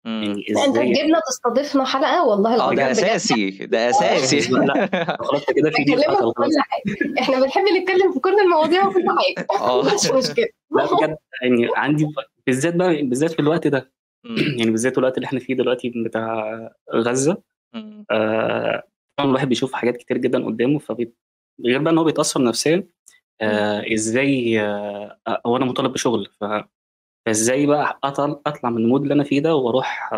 Speaker 2: يعني
Speaker 1: انت
Speaker 2: ازاي
Speaker 1: تجيبنا تستضيفنا حلقه والله
Speaker 3: ده
Speaker 1: العظيم بجد.
Speaker 3: اساسي ده اساسي.
Speaker 2: لا خلاص كده في دي
Speaker 1: نتكلم في
Speaker 2: خلاص.
Speaker 1: كل حاجه، احنا بنحب نتكلم في كل المواضيع وكل حاجه. مش مشكله.
Speaker 2: لا بجد يعني عندي بالذات بقى بالذات في الوقت ده يعني بالذات الوقت اللي احنا فيه دلوقتي بتاع غزة. طبعا الواحد بيشوف حاجات كتير جدا قدامه، غير بقى ان هو بيتأثر نفسيا. ازاي هو انا مطالب بشغل، فازاي بقى اطلع من المود اللي انا فيه ده واروح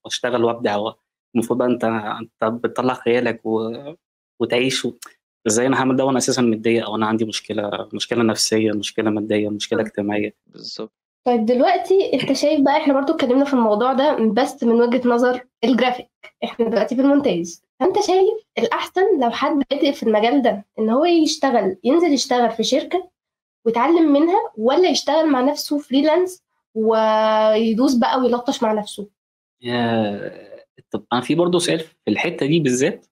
Speaker 2: واشتغل وابدع. المفروض بقى انت بتطلع خيالك وتعيش ازاي انا هعمل ده وانا اساسا متضايق، او انا عندي مشكله نفسيه، مشكله ماديه، مشكله اجتماعيه.
Speaker 3: بالظبط.
Speaker 1: طيب دلوقتي انت شايف بقى، احنا برضو اتكلمنا في الموضوع ده بس من وجهة نظر الجرافيك، احنا دلوقتي في المونتاج. فانت شايف الاحسن لو حد بادئ في المجال ده ان هو ينزل يشتغل في شركة ويتعلم منها، ولا يشتغل مع نفسه فريلانس ويدوس بقى ويلطش مع نفسه؟
Speaker 2: طب انا في برضه سؤال في الحته دي بالذات.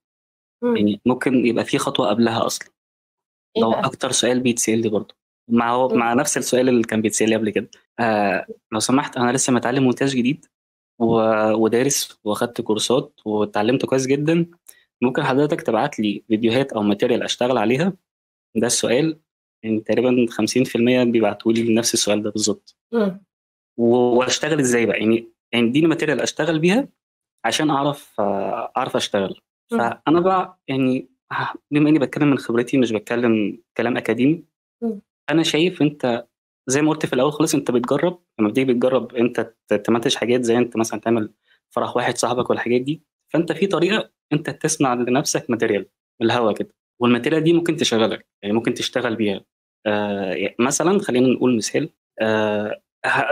Speaker 2: يعني ممكن يبقى في خطوه قبلها اصلا.
Speaker 1: إيه
Speaker 2: لو
Speaker 1: بقى؟
Speaker 2: اكتر سؤال بيتسال لي برضه مع نفس السؤال اللي كان بيتسال لي قبل كده. لو سمحت، انا لسه متعلم مونتاج جديد ودارس واخدت كورسات واتعلمت كويس جدا، ممكن حضرتك تبعت لي فيديوهات او ماتيريال اشتغل عليها؟ ده السؤال. يعني تقريبا 50% بيبعتوا لي نفس السؤال ده بالظبط. واشتغل ازاي بقى؟ يعني اديني ماتيريال اشتغل بيها عشان اعرف اشتغل. فانا بقى يعني بما اني بتكلم من خبرتي مش بتكلم كلام اكاديمي، انا شايف انت زي ما قلت في الاول خالص، انت بتجرب. لما بتيجي بتجرب انت تمنتج حاجات، زي انت مثلا تعمل فرح واحد صاحبك والحاجات دي، فانت في طريقه انت تصنع لنفسك ماتيريال من الهوا كده، والماتيريال دي ممكن تشغلك، يعني ممكن تشتغل بيها. يعني مثلا خلينا نقول مثال،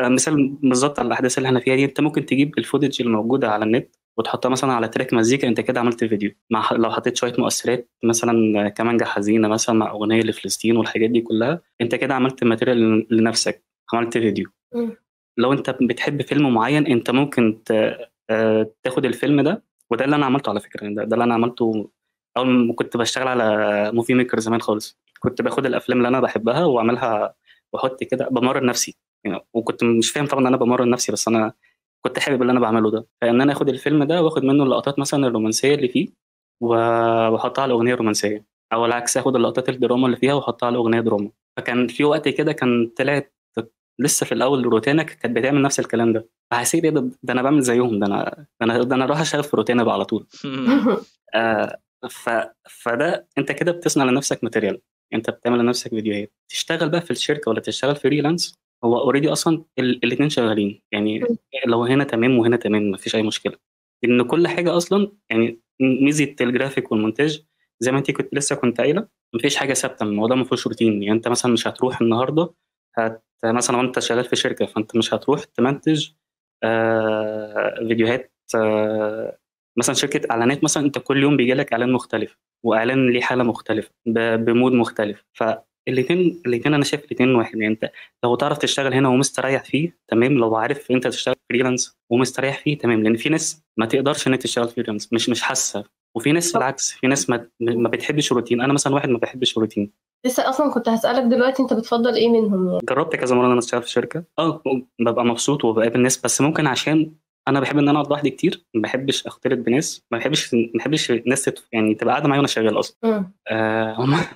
Speaker 2: مثال بالظبط على الاحداث اللي احنا فيها دي. انت ممكن تجيب الفوتج الموجوده على النت وتحطها مثلا على تراك مزيكا، انت كده عملت فيديو. لو حطيت شويه مؤثرات مثلا كمانجا حزينه مثلا مع اغنيه لفلسطين والحاجات دي كلها، انت كده عملت ماتيريال لنفسك، عملت فيديو. لو انت بتحب فيلم معين، انت ممكن تاخد الفيلم ده. وده اللي انا عملته على فكره، ده اللي انا عملته اول ما كنت بشتغل على موفي ميكر زمان خالص. كنت باخد الافلام اللي انا بحبها واعملها واحط كده، بمرن نفسي يعني. وكنت مش فاهم طبعا ان انا بمرن نفسي، بس انا كنت حابب اللي انا بعمله ده. فان انا اخد الفيلم ده واخد منه اللقطات مثلا الرومانسيه اللي فيه واحطها على الاغنيه الرومانسيه، او العكس اخد اللقطات الدراما اللي فيها واحطها على الاغنيه دراما. فكان في وقت كده كان طلعت لسه في الاول روتانا كانت بتعمل نفس الكلام ده، فحسيت ايه ده انا بعمل زيهم، ده انا اروح اشتغل في روتانا بقى على طول. فده انت كده بتصنع لنفسك ماتيريال، انت بتعمل لنفسك فيديوهات. تشتغل بقى في الشركه ولا تشتغل فريلانس، هو اوريدي اصلا الاثنين شغالين يعني. لو هنا تمام وهنا تمام مفيش اي مشكله، لان كل حاجه اصلا يعني ميزه الجرافيك والمونتاج زي ما انت كنت قايله، مفيش حاجه ثابته. الموضوع ما فيهوش روتين. يعني انت مثلا مش هتروح النهارده مثلا وانت شغال في شركه، فانت مش هتروح تمنتج فيديوهات مثلا شركه اعلانات مثلا، انت كل يوم بيجي لك اعلان مختلف، واعلان ليه حاله مختلفه بمود مختلف. فالاثنين انا شايف الاثنين واحد. يعني انت لو تعرف تشتغل هنا ومستريح فيه تمام، لو عارف انت تشتغل فريلانس ومستريح فيه تمام. لان في ناس ما تقدرش ان انت تشتغل فريلانس، مش حاسه. وفي ناس العكس، في ناس ما بتحبش الروتين. انا مثلا واحد ما بحبش الروتين.
Speaker 1: لسه اصلا كنت هسألك دلوقتي انت بتفضل ايه منهم يعني؟
Speaker 2: جربت كذا مره ان انا اشتغل في شركه، ببقى مبسوط وبقابل ناس، بس ممكن عشان انا بحب ان انا اقعد لوحدي كتير، ما بحبش اختلط بناس، ما بحبش الناس يعني تبقى قاعده معايا وانا شغال اصلا.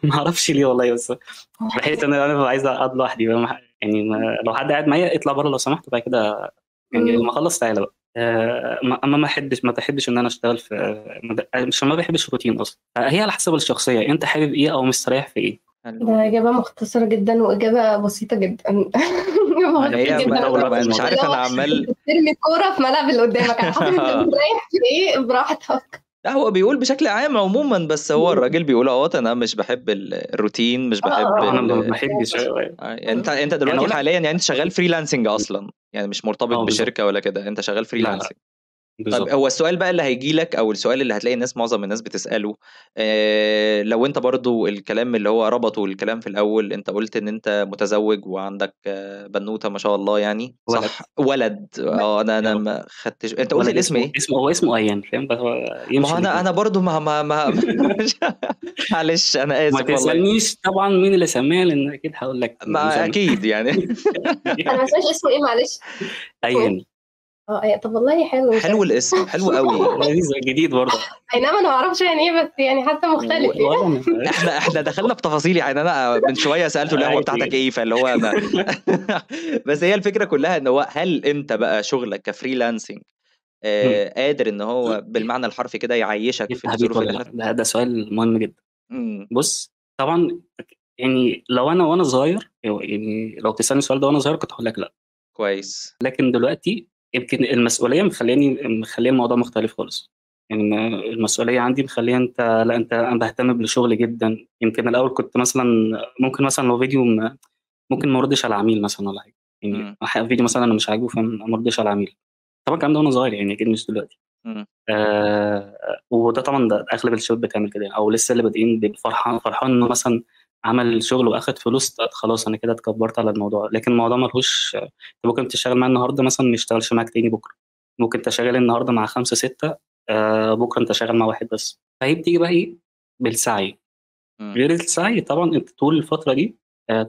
Speaker 2: ما اعرفش ليه والله، بس بحس ان انا ببقى عايز اقعد لوحدي يعني لو حد قاعد معايا اطلع بره لو سمحت، بعد كده يعني لما اخلص تعالى بقى. اما ما بحبش ان انا اشتغل في مش ما بحبش الروتين اصلا. هي على حسب الشخصيه، انت حابب ايه او مستريح في ايه.
Speaker 1: ده إجابة مختصرة جدا وإجابة بسيطة جدا.
Speaker 3: مش عارف انا عمال
Speaker 1: ترمي الكورة في ملعب اللي قدامك على حسب انت بتريح في ايه براحتك.
Speaker 3: لا هو بيقول بشكل عام عموما، بس هو الراجل بيقول اهوت انا مش بحب الروتين، مش بحب
Speaker 2: انا ما بحبش
Speaker 3: يعني انت دلوقتي حاليا يعني انت شغال فريلانسنج اصلا، يعني مش مرتبط بشركه ولا كده، انت شغال فريلانسنج. طب هو السؤال بقى اللي هيجي لك، او السؤال اللي هتلاقي الناس معظم الناس بتسأله، لو انت برضو الكلام اللي هو ربطه الكلام في الاول، انت قلت ان انت متزوج وعندك بنوتة ما شاء الله يعني، صح؟ ولد. انا ما خدتش، انت قلت الاسم ايه؟
Speaker 2: هو اسمه ايان، فاهم؟ بس هو يمشي.
Speaker 3: ما انا برضو ما معلش انا اسف
Speaker 2: ما تسألنيش طبعا مين اللي سماه، لان اكيد هقول لك
Speaker 3: ما اكيد يعني.
Speaker 1: انا ما سمعتش اسمه ايه، معلش.
Speaker 2: ايان.
Speaker 1: طب والله
Speaker 3: حلو الاسم، حلو قوي،
Speaker 2: لذيذ جديد برضه.
Speaker 1: اينما انا ما اعرفش يعني ايه، بس يعني حتى مختلف.
Speaker 3: احنا دخلنا في تفاصيل يعني، انا من شويه سالته القهوه بتاعتك ايه، فاللي هو انا بس هي الفكره كلها ان هو هل انت بقى شغلك كفريلانسنج قادر ان هو بالمعنى الحرفي كده يعيشك في الظروف اللي احنا
Speaker 2: ده سؤال مهم جدا. بص طبعا يعني لو وانا صغير، يعني لو تسالني السؤال ده وانا صغير كنت هقول لك لا.
Speaker 3: كويس.
Speaker 2: لكن دلوقتي يمكن المسؤوليه مخليه الموضوع مختلف خالص. يعني المسؤوليه عندي مخليه لا انا بهتم بالشغل جدا. يمكن الاول كنت مثلا ممكن مثلا لو فيديو ممكن ما اردش على عميل مثلا ولا حاجه، يعني فيديو مثلا انا مش عاجبه فما اردش على عميل. طبعا الكلام ده وانا صغير يعني، اكيد مش دلوقتي. وده طبعا ده اغلب الشباب بتعمل كده، او لسه اللي بادئين بيبقى فرحان انه مثلا عمل شغل واخد فلوس، خلاص انا كده اتكبرت على الموضوع. لكن الموضوع ملهوش، ممكن تشتغل معاه النهارده مثلا ما يشتغلش معاك تاني بكره، ممكن تشتغل النهارده مع 5 6، بكره انت شغال مع واحد بس. فهي بتيجي بقى ايه؟ بالسعي. غير السعي طبعا انت طول الفتره دي،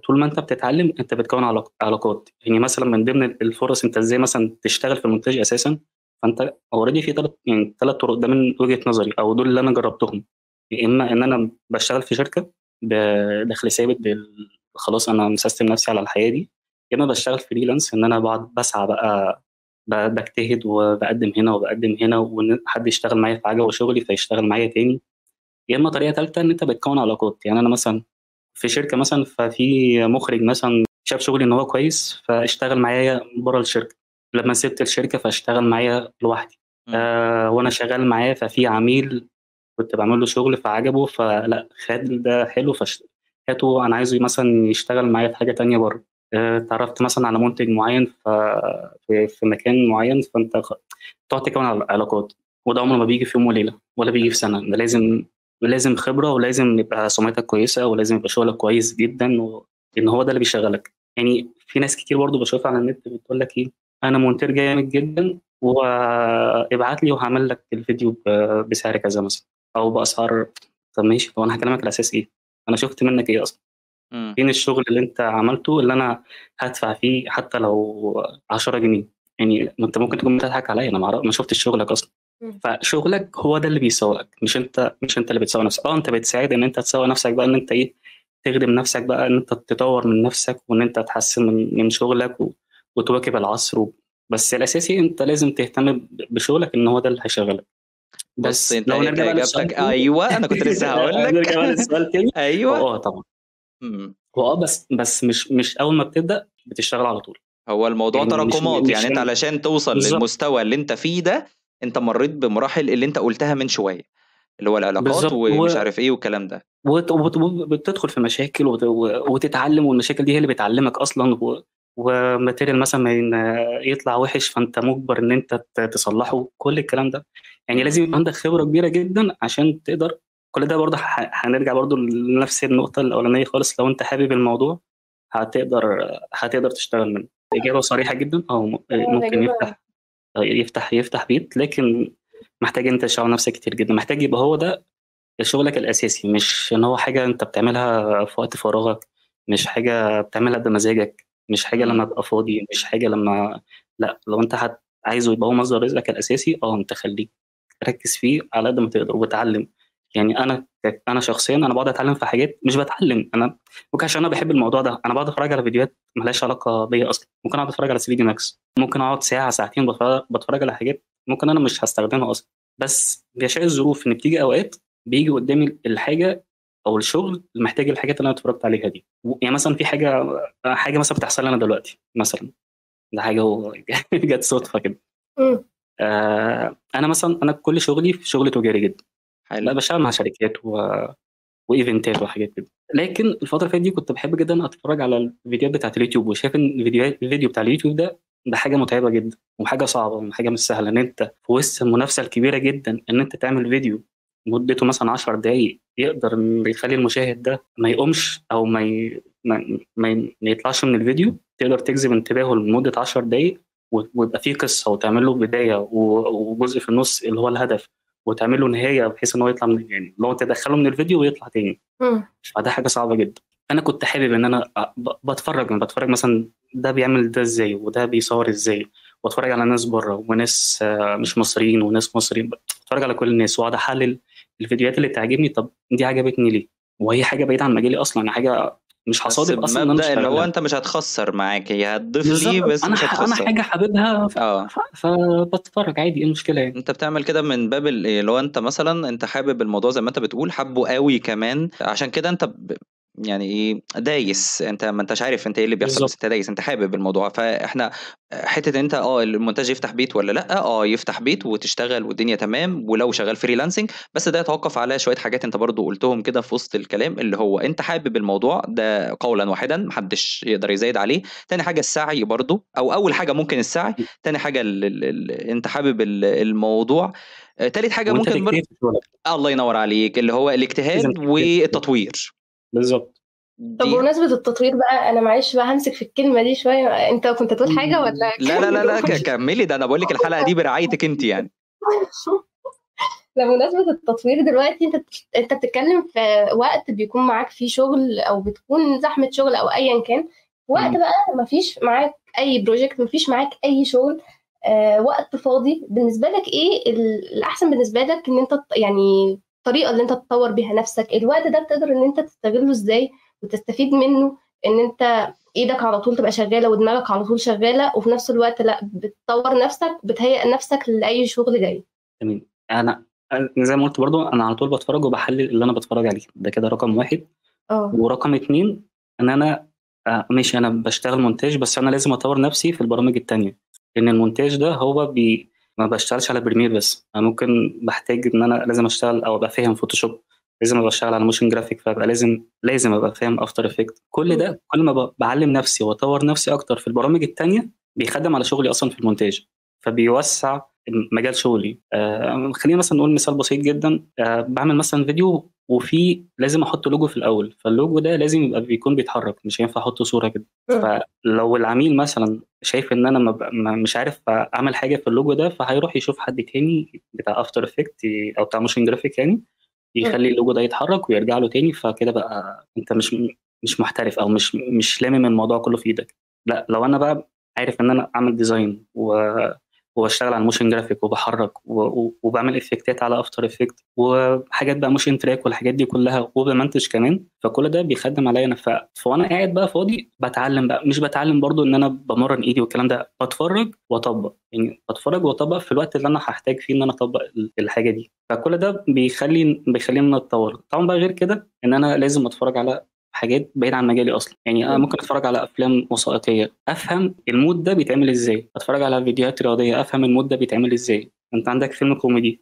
Speaker 2: طول ما انت بتتعلم انت بتكون علاقات. يعني مثلا من ضمن الفرص انت ازاي مثلا تشتغل في المونتاج اساسا، فانت اوريدي في ثلاث طرق، ده من وجهه نظري او دول اللي انا جربتهم. يا اما ان انا بشتغل في شركه بدخل ثابت، خلاص انا مسستم نفسي على الحياه دي. يا اما بشتغل فريلانس، ان انا بقعد بسعى بقى، بجتهد وبقدم هنا وبقدم هنا، وحد يشتغل معايا في عجبه شغلي فيشتغل معايا تاني. يا اما طريقه ثالثه ان انت بتكون علاقات. يعني انا مثلا في شركه مثلا، ففي مخرج مثلا شاف شغلي ان هو كويس فاشتغل معايا بره الشركه. لما سبت الشركه فاشتغل معايا لوحدي. وانا شغال معاه ففي عميل كنت بعمل له شغل فعجبه، فلا خد ده حلو هاته انا عايزه مثلا يشتغل معايا في حاجه تانية بره. اتعرفت مثلا على منتج معين في مكان معين، فانت تقعد تكون علاقات. وده عمره ما بيجي في يوم وليله ولا بيجي في سنه، ده لازم خبره، ولازم يبقى سمعتك كويسه، ولازم يبقى شغلك كويس جدا، لان هو ده اللي بيشغلك. يعني في ناس كتير برضو بشوفها على النت بتقول لك ايه، انا مونتير جامد جدا وابعت لي وهعمل لك الفيديو بسعر كذا مثلا او باسعار. طب ماشي، طب انا هكلمك على اساس ايه؟ انا شفت منك ايه اصلا؟ فين الشغل اللي انت عملته اللي انا هدفع فيه حتى لو 10 جنيه؟ يعني ما انت ممكن تكون بتضحك عليا، انا ما شفتش شغلك اصلا. فشغلك هو ده اللي بيسوقك، مش انت اللي بتسوق نفسك. انت بتساعد ان انت تسوق نفسك بقى، ان انت ايه، تخدم نفسك بقى، ان انت تطور من نفسك، وان انت تحسن من شغلك وتواكب العصر. بس الاساسي انت لازم تهتم بشغلك، ان هو ده اللي هيشغلك.
Speaker 3: بس انت اجابتك ايوه، انا كنت لسه هقول لك
Speaker 2: نرجع بقى للسؤال تاني.
Speaker 3: ايوه
Speaker 2: طبعا هو بس مش اول ما بتبدا بتشتغل على طول.
Speaker 3: هو الموضوع يعني تراكمات، يعني انت علشان توصل بالزبط للمستوى اللي انت فيه ده، انت مريت بمراحل اللي انت قلتها من شويه، اللي هو العلاقات ومش عارف ايه والكلام ده،
Speaker 2: وبتدخل في مشاكل وتتعلم، والمشاكل دي هي اللي بتعلمك اصلا. وماتيريال مثلا يطلع وحش فانت مجبر ان انت تصلحه، كل الكلام ده. يعني لازم يبقى عندك خبره كبيره جدا عشان تقدر. كل ده برضه هنرجع برضه لنفس النقطه الاولانيه خالص، لو انت حابب الموضوع هتقدر تشتغل منه. اجابه صريحه جدا، او ممكن يفتح بيت، لكن محتاج انت تشتغل نفسك كتير جدا. محتاج يبقى هو ده شغلك الاساسي، مش ان هو حاجه انت بتعملها في وقت فراغك، مش حاجه بتعملها بمزاجك، مش حاجه لما تبقى فاضي، مش حاجه لما لا. لو انت عايزه يبقى هو مصدر رزقك الاساسي، انت خليك ركز فيه على قد ما تقدر وتعلم. يعني انا شخصيا انا بقعد اتعلم في حاجات مش بتعلم انا، ممكن عشان انا بحب الموضوع ده انا بقعد اتفرج على فيديوهات مالهاش علاقه بيا اصلا. ممكن اقعد اتفرج على 3 دي ماكس، ممكن اقعد ساعه ساعتين بتفرج على حاجات ممكن انا مش هستخدمها اصلا. بس بيشاء الظروف ان بتيجي اوقات بيجي قدامي الحاجه او الشغل اللي محتاج الحاجات اللي انا اتفرجت عليها دي. يعني مثلا في حاجه مثلا بتحصل لي انا دلوقتي مثلا، ده حاجه جت صدفه كده. انا مثلا انا كل شغلي في شغل تجاري جدا،
Speaker 3: حلو.
Speaker 2: بشتغل مع شركات وايفنتات وحاجات كده. لكن الفتره اللي فاتت دي كنت بحب جدا اتفرج على الفيديوهات بتاعت اليوتيوب، وشايف ان الفيديو بتاع اليوتيوب ده حاجه متعبه جدا وحاجه صعبه وحاجه مش سهله، ان انت في وسط المنافسه الكبيره جدا ان انت تعمل فيديو مدته مثلا 10 دقائق يقدر إن يخلي المشاهد ده ما يقومش او ما يطلعش من الفيديو، تقدر تجذب انتباهه لمده 10 دقائق ويبقى فيه قصه وتعمل له بدايه وجزء في النص اللي هو الهدف، وتعمل له نهايه بحيث ان هو يطلع من، يعني لو تدخله من الفيديو ويطلع تاني. فده حاجه صعبه جدا. انا كنت حابب ان انا بتفرج مثلا ده بيعمل ده ازاي وده بيصور ازاي، واتفرج على ناس بره وناس مش مصريين وناس مصريين، بتفرج على كل الناس واقعد احلل الفيديوهات اللي تعجبني. طب دي عجبتني ليه؟ وهي حاجه بعيده عن مجالي اصلا، حاجه مش
Speaker 3: بس
Speaker 2: هصادف اصلا ان انا
Speaker 3: بمبدأ اللي هو
Speaker 2: اشتغلها.
Speaker 3: انت مش هتخسر معاك، هي هتضيف لي
Speaker 2: بالظبط،
Speaker 3: بس مش
Speaker 2: انا
Speaker 3: هتخسر.
Speaker 2: حاجه حاببها
Speaker 3: اه
Speaker 2: فبتفرج عادي، ايه المشكله يعني؟
Speaker 3: انت بتعمل كده من باب اللي هو انت مثلا انت حابب الموضوع زي ما انت بتقول، حبه قوي كمان، عشان كده انت يعني ايه دايس، انت ما انتش عارف انت ايه اللي بيحصل، بس
Speaker 2: بالظبط.
Speaker 3: انت دايس، انت حابب الموضوع. فاحنا حته انت المونتاج يفتح بيت ولا لا، يفتح بيت وتشتغل والدنيا تمام، ولو شغال فريلانسنج، بس ده يتوقف على شويه حاجات انت برضو قلتهم كده في وسط الكلام، اللي هو انت حابب الموضوع ده قولا واحدا محدش يقدر يزايد عليه. تاني حاجه السعي برضو، او اول حاجه ممكن السعي، تاني حاجه انت حابب الموضوع، تالت حاجه
Speaker 2: وانت
Speaker 3: ممكن
Speaker 2: تجتهد في شغلك،
Speaker 3: الله ينور عليك، اللي هو
Speaker 2: لازم
Speaker 3: الاجتهاد
Speaker 2: تجتهد في شغلك.
Speaker 3: والتطوير.
Speaker 2: بالظبط.
Speaker 1: طب
Speaker 3: دي
Speaker 1: بمناسبة التطوير بقى، أنا معلش بقى همسك في الكلمة دي شوية. أنت كنت تقول حاجة ولا؟
Speaker 3: لا لا لا لا كملي، ده انا بقول لك الحلقه دي برعايتك انت يعني.
Speaker 1: بمناسبة التطوير دلوقتي، انت بتتكلم في وقت بيكون معاك فيه شغل او بتكون زحمة شغل او ايا كان، وقت بقى مفيش معاك اي بروجكت، مفيش معاك اي شغل، وقت فاضي بالنسبة لك. ايه الاحسن بالنسبة لك ان انت يعني الطريقة اللي انت تطور بيها نفسك؟ الوقت ده بتقدر ان انت تستغله ازاي وتستفيد منه؟ ان انت ايدك على طول تبقى شغالة ودماغك على طول شغالة، وفي نفس الوقت لا بتطور نفسك، بتهيئ نفسك لأي شغل جاي.
Speaker 2: تمام. انا زي ما قلت برضو، انا على طول بتفرج وبحلل اللي انا بتفرج عليه، ده كده رقم واحد.
Speaker 1: اه
Speaker 2: ورقم اتنين ان انا ماشي، انا بشتغل مونتاج بس انا لازم اطور نفسي في البرامج التانية، لان المونتاج ده هو ما بشتغلش على بريمير بس، انا ممكن بحتاج ان انا لازم اشتغل او ابقى فاهم فوتوشوب، لازم ابقى اشتغل على موشن جرافيك، فابقى لازم ابقى فاهم افتر افكت. كل ده كل ما بعلم نفسي واطور نفسي اكتر في البرامج التانية بيخدم على شغلي اصلا في المونتاج، فبيوسع مجال شغلي. خلينا مثلا نقول مثال بسيط جدا، بعمل مثلا فيديو وفي لازم احط لوجو في الاول، فاللوجو ده لازم يبقى بيكون بيتحرك، مش هينفع احط صوره كده. فلو العميل مثلا شايف ان انا مش عارف اعمل حاجه في اللوجو ده، فهيروح يشوف حد تاني بتاع افتر افكت او بتاع موشن جرافيك يعني، يخلي اللوجو ده يتحرك ويرجع له تاني. فكده بقى انت مش محترف او مش لامم الموضوع كله في ايدك. لا، لو انا بقى عارف ان انا اعمل ديزاين وبشتغل على الموشن جرافيك وبحرك وبعمل افكتات على افتر افكت وحاجات بقى موشن تراك والحاجات دي كلها وبمنتج كمان، فكل ده بيخدم عليا انا. فانا قاعد بقى فاضي بتعلم بقى، مش بتعلم برضو ان انا بمرن ايدي والكلام ده، بتفرج واطبق، يعني بتفرج واطبق في الوقت اللي انا هحتاج فيه ان انا اطبق الحاجه دي. فكل ده بيخليني ان انا اتطور. طبعا بقى غير كده ان انا لازم اتفرج على حاجات بعيد عن مجالي اصلا، يعني انا ممكن اتفرج على افلام وثائقيه افهم المود ده بيتعمل ازاي، اتفرج على فيديوهات رياضيه افهم المود ده بيتعمل ازاي. انت عندك فيلم كوميدي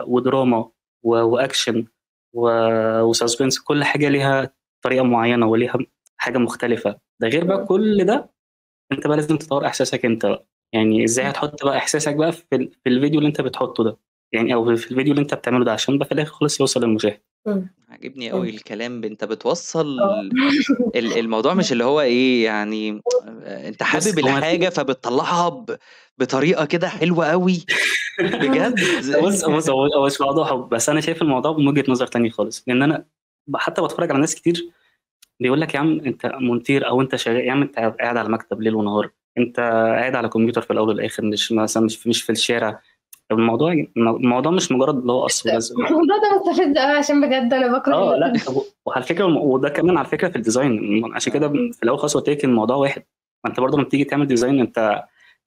Speaker 2: ودراما واكشن وسسبنس، كل حاجه ليها طريقه معينه وليها حاجه مختلفه. ده غير بقى كل ده انت بقى لازم تطور احساسك انت بقى، يعني ازاي هتحط بقى احساسك بقى في الفيديو اللي انت بتحطه ده، يعني او في الفيديو اللي انت بتعمله ده، عشان بقى في الاخر خالص يوصل للمشاهد.
Speaker 3: عجبني قوي الكلام، انت بتوصل الموضوع، مش اللي هو ايه يعني، انت
Speaker 2: بص
Speaker 3: حابب
Speaker 2: هو
Speaker 3: الحاجه فبتطلعها بطريقه كده حلوه قوي بجد.
Speaker 2: هو مش موضوع حب، بس انا شايف الموضوع من وجهة نظر تاني خالص، لان انا حتى بتفرج على ناس كتير بيقول لك يا عم انت مونتير او انت شغال، يا عم انت قاعد على مكتب ليل ونهار، انت قاعد على كمبيوتر في الاول والاخر، مش مثلا مش في الشارع. الموضوع مش مجرد اللي هو قص ولزق.
Speaker 1: الموضوع ده مستفز قوي عشان بجد انا بكره
Speaker 2: اه
Speaker 1: الناس
Speaker 2: لا، وعلى فكره وده كمان على فكره في الديزاين، عشان كده في الاول خالص قلت لك الموضوع واحد. ما انت برضه لما تيجي تعمل ديزاين،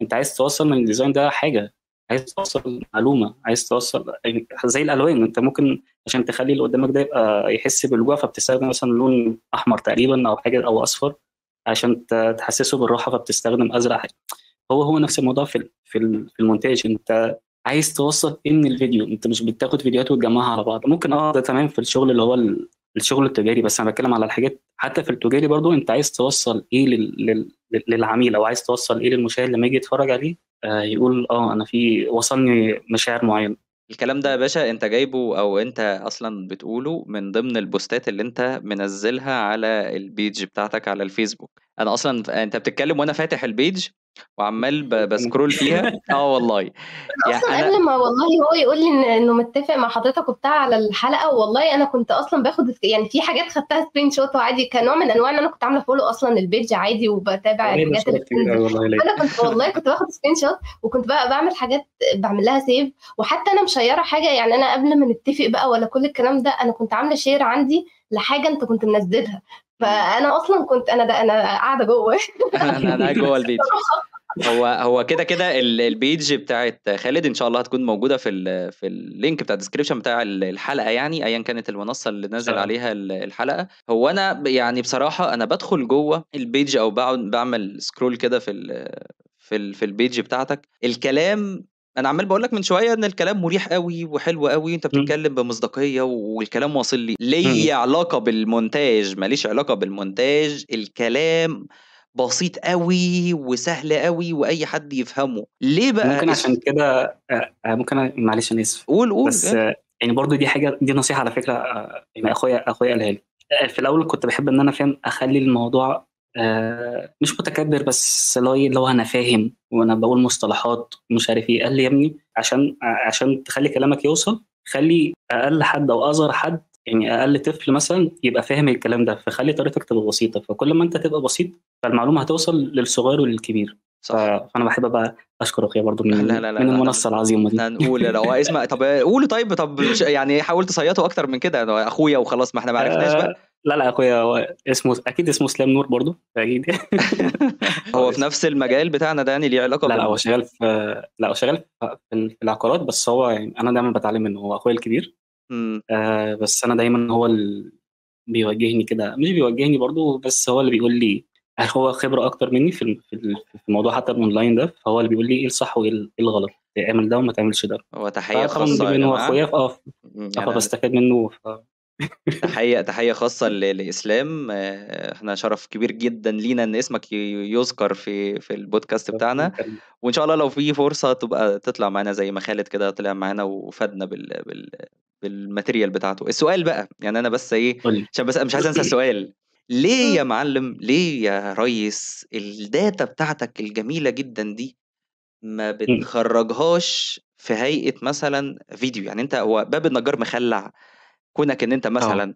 Speaker 2: انت عايز توصل من الديزاين ده حاجه، عايز توصل معلومه، عايز توصل يعني زي الالوان، انت ممكن عشان تخلي اللي قدامك ده يبقى يحس بالجوع فبتستخدم مثلا لون احمر تقريبا او حاجه او اصفر، عشان تحسسه بالراحه فبتستخدم ازرق. هو نفس الموضوع في المونتاج. انت عايز توصل ايه من الفيديو؟ انت مش بتاخد فيديوهات وتجمعها على بعض. ممكن ده تمام في الشغل اللي هو الشغل التجاري، بس انا بتكلم على الحاجات حتى في التجاري برضو. انت عايز توصل ايه للعميل، او عايز توصل ايه للمشاهد لما يجي يتفرج عليه، يقول انا في وصلني مشاعر معينه.
Speaker 3: الكلام ده يا باشا انت جايبه او انت اصلا بتقوله من ضمن البوستات اللي انت منزلها على البيج بتاعتك على الفيسبوك. انا اصلا انت بتتكلم وانا فاتح البيج وعمال بسكرول فيها. والله يعني
Speaker 1: اصلا قبل ما والله هو يقول لي انه متفق مع حضرتك وبتاع على الحلقه، والله انا كنت اصلا باخد يعني في حاجات خدتها سكرين شوت وعادي كنوع من انواع ان انا كنت عامله فولو اصلا البيج عادي وبتابع
Speaker 2: والله ده
Speaker 1: الحاجات اللي
Speaker 2: شرف كبير
Speaker 1: بتنزل.
Speaker 2: قوي والله ليا.
Speaker 1: انا كنت باخد سكرين شوت، وكنت بقى بعمل حاجات بعمل لها سيف، وحتى انا مشيره حاجه. يعني انا قبل ما نتفق بقى ولا كل الكلام ده، انا كنت عامله شير عندي لحاجه انت كنت منزلها. فانا اصلا كنت انا قاعده جوه.
Speaker 3: انا قاعد جوه البيج. هو كده كده البيج بتاعت خالد ان شاء الله هتكون موجوده في اللينك بتاع الديسكريبشن بتاع الحلقه، يعني ايا كانت المنصه اللي نازل عليها الحلقه. هو انا يعني بصراحه انا بدخل جوه البيج او بعمل سكرول كده في البيج بتاعتك. الكلام انا عمال بقول لك من شويه ان الكلام مريح قوي وحلو قوي، انت بتتكلم بمصداقيه والكلام واصل لي علاقه بالمونتاج ماليش علاقه بالمونتاج. الكلام بسيط قوي وسهل قوي واي حد يفهمه. ليه بقى
Speaker 2: ممكن عشان كده ممكن معلش انا اسف،
Speaker 3: قول
Speaker 2: بس يعني برضو دي نصيحه على فكره. يعني اخويا قالها لي. في الاول كنت بحب ان انا فاهم اخلي الموضوع مش متكبر، بس اللي هو انا فاهم وانا بقول مصطلحات ومش عارف ايه. قال لي يا ابني عشان تخلي كلامك يوصل، خلي اقل حد او اصغر حد، يعني اقل طفل مثلا يبقى فاهم الكلام ده، فخلي طريقتك تبقى بسيطه. فكل ما انت تبقى بسيط فالمعلومه هتوصل للصغير وللكبير.
Speaker 3: صح.
Speaker 2: فانا بحب بقى اشكر اخويا برضو من
Speaker 3: لا
Speaker 2: من المنصه العظيمه دي.
Speaker 3: احنا هنقول لو اسمع طب قولوا طب يعني حاولت تصيطوا اكتر من كده اخويا وخلاص ما احنا ما عرفناش بقى.
Speaker 2: لا اخويا هو اكيد اسمه اسلام نور برضو اكيد.
Speaker 3: هو في نفس المجال بتاعنا ده، يعني ليه علاقه
Speaker 2: لا هو شغال في العقارات، بس هو يعني انا دايما بتعلم منه. هو اخويا الكبير. بس انا دايما هو اللي بيوجهني كده، مش بيوجهني برضو، بس هو اللي بيقول لي. هو خبره اكتر مني في الموضوع حتى الاونلاين ده، فهو اللي بيقول لي ايه الصح وايه الغلط، تعمل ده وما تعملش ده.
Speaker 3: هو تحيه
Speaker 2: طبعا
Speaker 3: خاصه يا
Speaker 2: بما انه
Speaker 3: جماعه.
Speaker 2: اخويا فبستفاد منه.
Speaker 3: تحية خاصة لإسلام. احنا شرف كبير جدا لينا ان اسمك يذكر في البودكاست بتاعنا، وان شاء الله لو في فرصة تبقى تطلع معانا زي ما خالد كده طلع معانا وفادنا بالماتيريال بتاعته. السؤال بقى يعني انا بس عشان بس مش عايز انسى السؤال. ليه يا معلم، ليه يا ريس الداتا بتاعتك الجميلة جدا دي ما بتخرجهاش في هيئة مثلا فيديو؟ يعني انت هو باب النجار مخلع كونك ان انت مثلا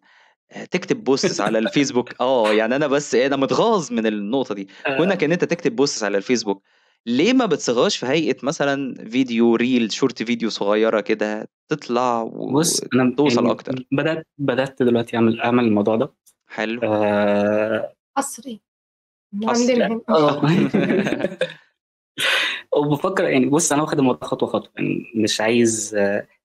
Speaker 3: تكتب بوستس على الفيسبوك. يعني انا بس انا متغاظ من النقطه دي. كونك ان انت تكتب بوستس على الفيسبوك، ليه ما بتصغاش في هيئه مثلا فيديو ريل شورت فيديو صغيره كده تطلع
Speaker 2: بص انا
Speaker 3: وتوصل
Speaker 2: يعني
Speaker 3: اكتر؟
Speaker 2: بدات دلوقتي اعمل الموضوع ده.
Speaker 3: حلو.
Speaker 1: حصري
Speaker 3: حصري.
Speaker 1: عندنا هنا.
Speaker 2: وبفكر يعني. بص انا واخد الموضوع خطوه خطوه، يعني مش عايز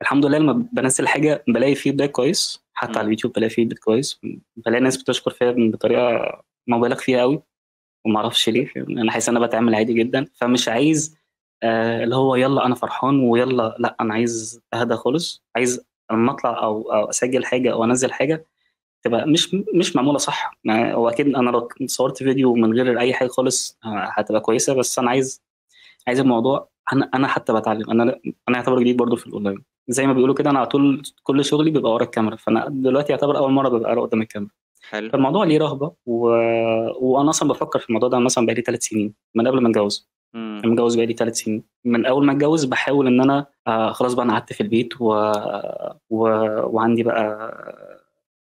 Speaker 2: الحمد لله لما بنزل حاجه بلاقي فيدباك كويس. حتى على اليوتيوب بلاقي فيدباك كويس، بلاقي ناس بتشكر فيها بطريقه مبالغ فيها قوي، وما اعرفش ليه. انا حاسس انا بتعامل عادي جدا، فمش عايز اللي هو يلا انا فرحان ويلا. لا انا عايز اهدى خالص. عايز لما اطلع او اسجل حاجه او انزل حاجه تبقى مش معموله صح. هو اكيد انا لو صورت فيديو من غير اي حاجه خالص هتبقى كويسه، بس انا عايز الموضوع. انا حتى بتعلم. انا اعتبر جديد برضو في الاونلاين، زي ما بيقولوا كده. انا على طول كل شغلي بيبقى ورا الكاميرا، فانا دلوقتي يعتبر اول مره ببقى قدام الكاميرا.
Speaker 3: حلو.
Speaker 2: فالموضوع ليه رهبه وانا اصلا بفكر في الموضوع ده مثلا بقالي 3 سنين من قبل ما اتجوز. انا متجوز بقالي 3 سنين. من اول ما اتجوز بحاول ان انا خلاص بقى انا قعدت في البيت وعندي بقى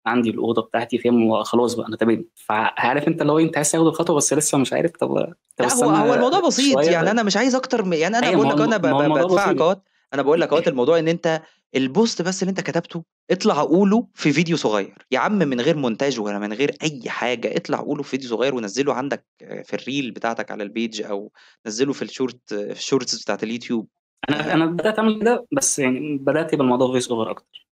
Speaker 2: عندي الاوضه بتاعتي فيها، وخلاص بقى انا تمام. فعارف انت اللي هو انت عايز تاخد الخطوه بس لسه مش عارف. طب
Speaker 3: لا هو الموضوع بسيط يعني. انا مش عايز اكتر يعني انا بقول لك انا بدفعك اهوت. انا بقول لك اهوت الموضوع ان انت البوست بس اللي انت كتبته اطلع قوله في فيديو صغير يا عم، من غير مونتاج ولا من غير اي حاجه. اطلع قوله في فيديو صغير ونزله عندك في الريل بتاعتك على البيج، او نزله في الشورتس بتاعت اليوتيوب.
Speaker 2: انا بدات اعمل كده، بس يعني بدات بالموضوع فويس اوفر اكتر.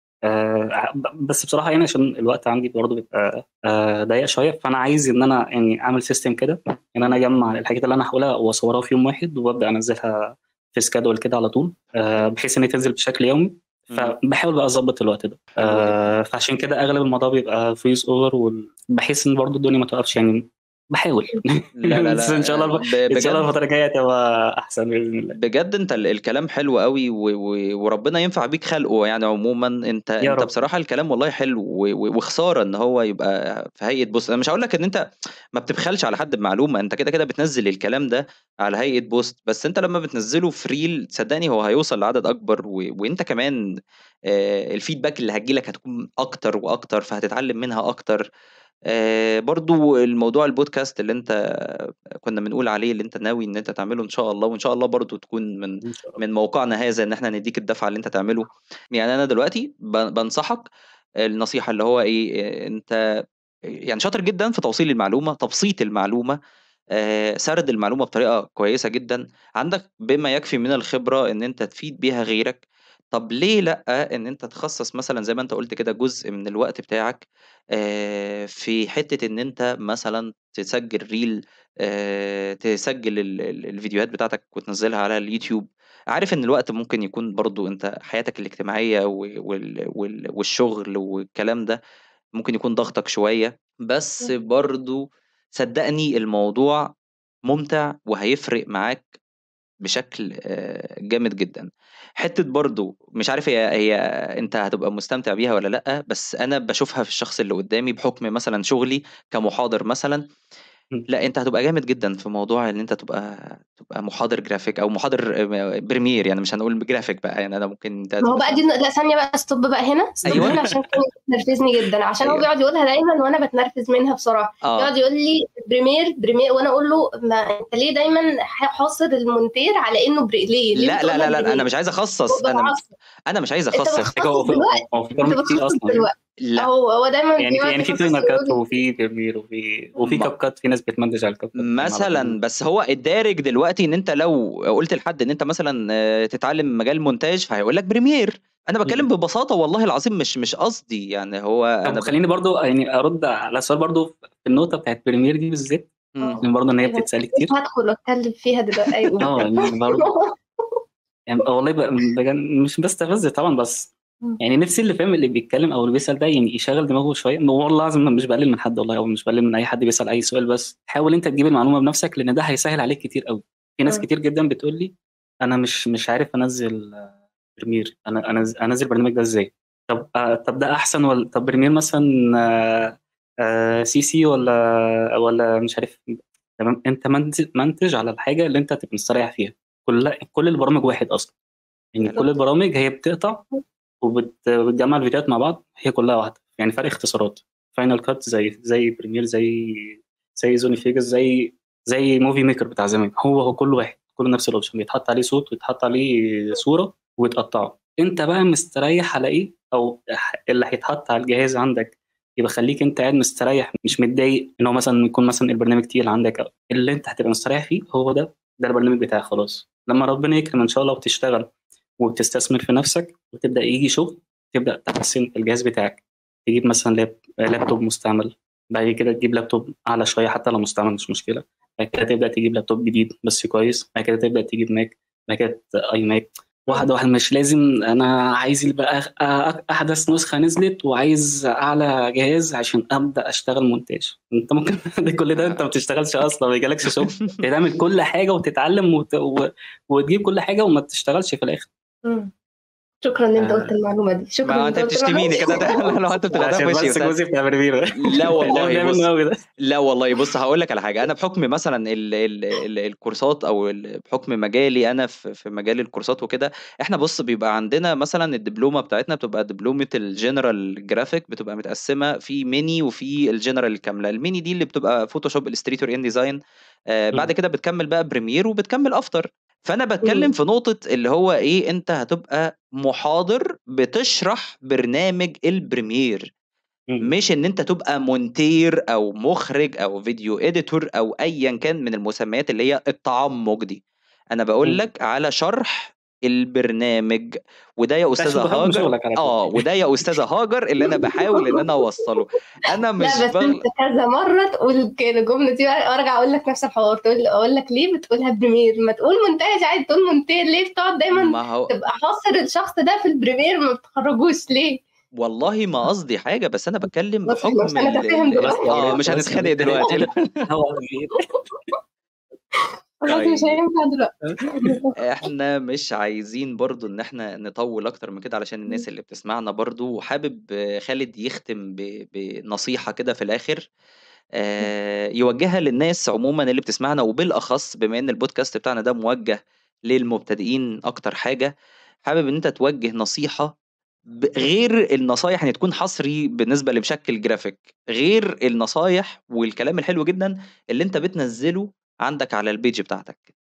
Speaker 2: بس بصراحه يعني عشان الوقت عندي برضه بيبقى ضيق شويه، فانا عايز ان انا يعني اعمل سيستم كده ان انا اجمع الحاجات اللي انا هقولها واصورها في يوم واحد وابدا انزلها في سكادول كده على طول، بحيث ان هي تنزل بشكل يومي. فبحاول بقى اظبط الوقت ده. فعشان كده اغلب الموضوع بيبقى فويس اوفر، بحيث ان برضه الدنيا ما توقفش يعني. بحاول.
Speaker 3: لا لا
Speaker 2: بس ان شاء
Speaker 3: لا
Speaker 2: الله ان شاء الله
Speaker 3: بجد
Speaker 2: الفتره الجايه تبقى احسن باذن الله.
Speaker 3: بجد انت الكلام حلو قوي وربنا ينفع بيك خلقه يعني. عموما انت
Speaker 2: يا
Speaker 3: انت
Speaker 2: رب.
Speaker 3: بصراحه الكلام والله حلو وخساره ان هو يبقى في هيئه بوست. انا مش هقول لك ان انت ما بتبخلش على حد بمعلومه، انت كده كده بتنزل الكلام ده على هيئه بوست، بس انت لما بتنزله في ريل صدقني هو هيوصل لعدد اكبر وانت كمان الفيدباك اللي هتجيلك هتكون اكتر واكتر، فهتتعلم منها اكتر. برضو الموضوع البودكاست اللي انت كنا بنقول عليه اللي انت ناوي ان انت تعمله ان شاء الله، وان شاء الله برضو تكون
Speaker 2: ان شاء الله.
Speaker 3: من موقعنا هذا ان احنا نديك الدفعة اللي انت تعمله. يعني انا دلوقتي بنصحك النصيحة اللي هو ايه، انت يعني شاطر جدا في توصيل المعلومة، تبسيط المعلومة، سرد المعلومة بطريقة كويسة جدا، عندك بما يكفي من الخبرة ان انت تفيد بيها غيرك. طب ليه لأ ان انت تخصص مثلا زي ما انت قلت كده جزء من الوقت بتاعك في حتة ان انت مثلا تسجل ريل، تسجل الفيديوهات بتاعتك وتنزلها على اليوتيوب. عارف ان الوقت ممكن يكون برضو انت حياتك الاجتماعية والشغل والكلام ده ممكن يكون ضغطك شوية، بس برضو صدقني الموضوع ممتع وهيفرق معاك بشكل جامد جدا. حتة برضو مش عارف هي انت هتبقى مستمتع بيها ولا لأ، بس انا بشوفها في الشخص اللي قدامي بحكم مثلا شغلي كمحاضر مثلا. لا انت هتبقى جامد جدا في موضوع ان انت تبقى محاضر جرافيك او محاضر بريمير، يعني مش هنقول جرافيك بقى، يعني انا ممكن انت
Speaker 1: ما هو بقى
Speaker 3: مثلا.
Speaker 1: لا ثانية بقى، ستوب بقى هنا، ستوب
Speaker 3: ايوه.
Speaker 1: هنا، عشان كان بتنرفزني جدا، عشان هو
Speaker 3: ايوه.
Speaker 1: بيقعد يقولها دايما وانا بتنرفز منها بصراحة.
Speaker 3: اه.
Speaker 1: يقعد يقول لي بريمير بريمير، وانا اقول له ما انت ليه دايما حاصر المونتير على انه ليه
Speaker 3: لا لا
Speaker 1: بتقولها
Speaker 3: لا لا انا
Speaker 1: بريمير؟
Speaker 3: مش عايز
Speaker 1: هو
Speaker 3: اخصص،
Speaker 1: بتعصب.
Speaker 3: انا مش عايز
Speaker 1: انت
Speaker 3: اخصص.
Speaker 1: بتخصص دلوقتي،
Speaker 2: هو في
Speaker 1: انت
Speaker 2: برامج كتير
Speaker 1: بتخصص
Speaker 2: اصلا يعني.
Speaker 1: دلوقتي.
Speaker 3: لا
Speaker 1: هو دايما
Speaker 2: يعني في
Speaker 1: بيقعد
Speaker 2: يعني في
Speaker 1: يخصص
Speaker 2: فاينل كات
Speaker 1: ويقول
Speaker 2: وفي بريمير وفي
Speaker 3: ما
Speaker 2: كاب كات، في ناس بتمنتج على الكاب كات كمان على طول.
Speaker 3: مثلا، بس هو الدارج دلوقتي ان انت لو قلت لحد ان انت مثلا تتعلم مجال مونتاج فهيقول لك بريمير. انا بتكلم ببساطه والله العظيم، مش قصدي يعني هو
Speaker 2: طب
Speaker 3: انا
Speaker 2: خليني برضو يعني ارد على السؤال برضو في النقطه بتاعت بريمير دي بالذات، لان برضو ان هي
Speaker 1: ايوه،
Speaker 2: بتتسال
Speaker 1: مش
Speaker 2: كتير.
Speaker 1: هدخل اتكلم فيها دلوقتي. ايوه.
Speaker 2: يعني برضو يعني والله بجد مش بستفز طبعا، بس يعني نفسي اللي فاهم اللي بيتكلم او اللي بيسال ده يعني يشغل دماغه شويه. والله العظيم مش بقلل من حد والله، او مش بقلل من اي حد بيسال اي سؤال، بس حاول انت تجيب المعلومه بنفسك، لان ده هيسهل عليك كتير قوي. في ناس كتير جدا بتقول لي انا مش عارف انزل بريمير، انا انزل برنامج ده ازاي؟ طب ده احسن ولا طب بريمير مثلا سي سي ولا مش عارف. تمام، انت منتج على الحاجه اللي انت تبقى مستريح فيها. كل البرامج واحد اصلا، يعني كل
Speaker 1: بالظبط.
Speaker 2: البرامج هي بتقطع وبتجمع الفيديوهات مع بعض، هي كلها واحده، يعني فرق اختصارات. فاينل كات زي بريمير زي زوني فيجاس زي موفي ميكر بتاع زمان، هو كل واحد، كله نفس الاوبشن، بيتحط عليه صوت ويتحط عليه صوره ويتقطعوا. انت بقى مستريح على ايه، او اللي هيتحط على الجهاز عندك يبقى خليك انت قاعد مستريح مش متضايق ان هو مثلا يكون مثلا البرنامج تقيل عندك، أو اللي انت هتبقى مستريح فيه هو ده البرنامج بتاعك. خلاص لما ربنا يكرم ان شاء الله وتشتغل وبتستثمر في نفسك وتبدا يجي شغل، تبدا تحسن الجهاز بتاعك، تجيب مثلا لابتوب مستعمل، بعد كده تجيب لابتوب اعلى شويه حتى لو مستعمل مش مشكله، بعد كده تبدا تجيب لابتوب جديد بس كويس، بعد كده تبدا تجيب ماك، بعد كده اي ماك. واحده واحده، مش لازم انا عايز يبقى احدث نسخه نزلت وعايز اعلى جهاز عشان ابدا اشتغل مونتاج. انت ممكن ده كل ده انت ما بتشتغلش اصلا، ما يجيلكش شغل، تعمل كل حاجه وتتعلم وتجيب كل حاجه وما تشتغلش في الاخر.
Speaker 1: شكرا ان انت قلت المعلومه دي، شكرا ان
Speaker 3: ما
Speaker 1: انت
Speaker 3: انت
Speaker 1: قلت المعلومه
Speaker 3: بتشتميني
Speaker 1: دي.
Speaker 3: كده لو انت بتبقى في
Speaker 2: عشان
Speaker 3: وشي
Speaker 2: بس
Speaker 3: بس
Speaker 2: جوزي بتاع بريمير.
Speaker 3: لا والله
Speaker 2: بيعمل
Speaker 3: بص،
Speaker 2: قوي ده.
Speaker 3: لا والله بص هقول لك على حاجه. انا بحكم مثلا الكورسات او بحكم مجالي انا في مجال الكورسات وكده، احنا بص بيبقى عندنا مثلا الدبلومه بتاعتنا بتبقى دبلومه الجنرال جرافيك، بتبقى متقسمه في ميني وفي الجنرال الكامله. الميني دي اللي بتبقى فوتوشوب الستريتور ان ديزاين، بعد كده بتكمل بقى بريمير وبتكمل افتر. فانا بتكلم في نقطه اللي هو ايه، انت هتبقى محاضر بتشرح برنامج البريمير، مش ان انت تبقى مونتير او مخرج او فيديو اديتور او ايا كان من المسميات اللي هي التعمق دي. انا بقول لك على شرح البرنامج. وده يا استاذه هاجر وده يا استاذه هاجر اللي انا بحاول ان انا اوصله. انا مش
Speaker 1: لا بس انت كذا مره تقول كده الجمله دي، ارجع اقول لك نفس الحوار، اقول لك ليه بتقولها بريمير؟ ما تقول مونتاج عادي، تقول مونتير ليه؟ بتقعد دايما تبقى حاصر الشخص ده في البريمير ما بتخرجوش ليه؟
Speaker 3: والله ما قصدي حاجه، بس انا بتكلم بحكم
Speaker 1: مش
Speaker 3: هنتخانق دلوقتي.
Speaker 1: مش هينفع دلوقتي.
Speaker 3: احنا مش عايزين برضو ان احنا نطول اكتر من كده علشان الناس اللي بتسمعنا برضو، وحابب خالد يختم بنصيحة كده في الاخر يوجهها للناس عموما اللي بتسمعنا، وبالاخص بما ان البودكاست بتاعنا ده موجه للمبتدئين اكتر حاجة، حابب ان انت توجه نصيحة غير النصايح ان تكون حصري بالنسبة لمشكل جرافيك، غير النصايح والكلام الحلو جدا اللي انت بتنزله عندك على البيج بتاعتك.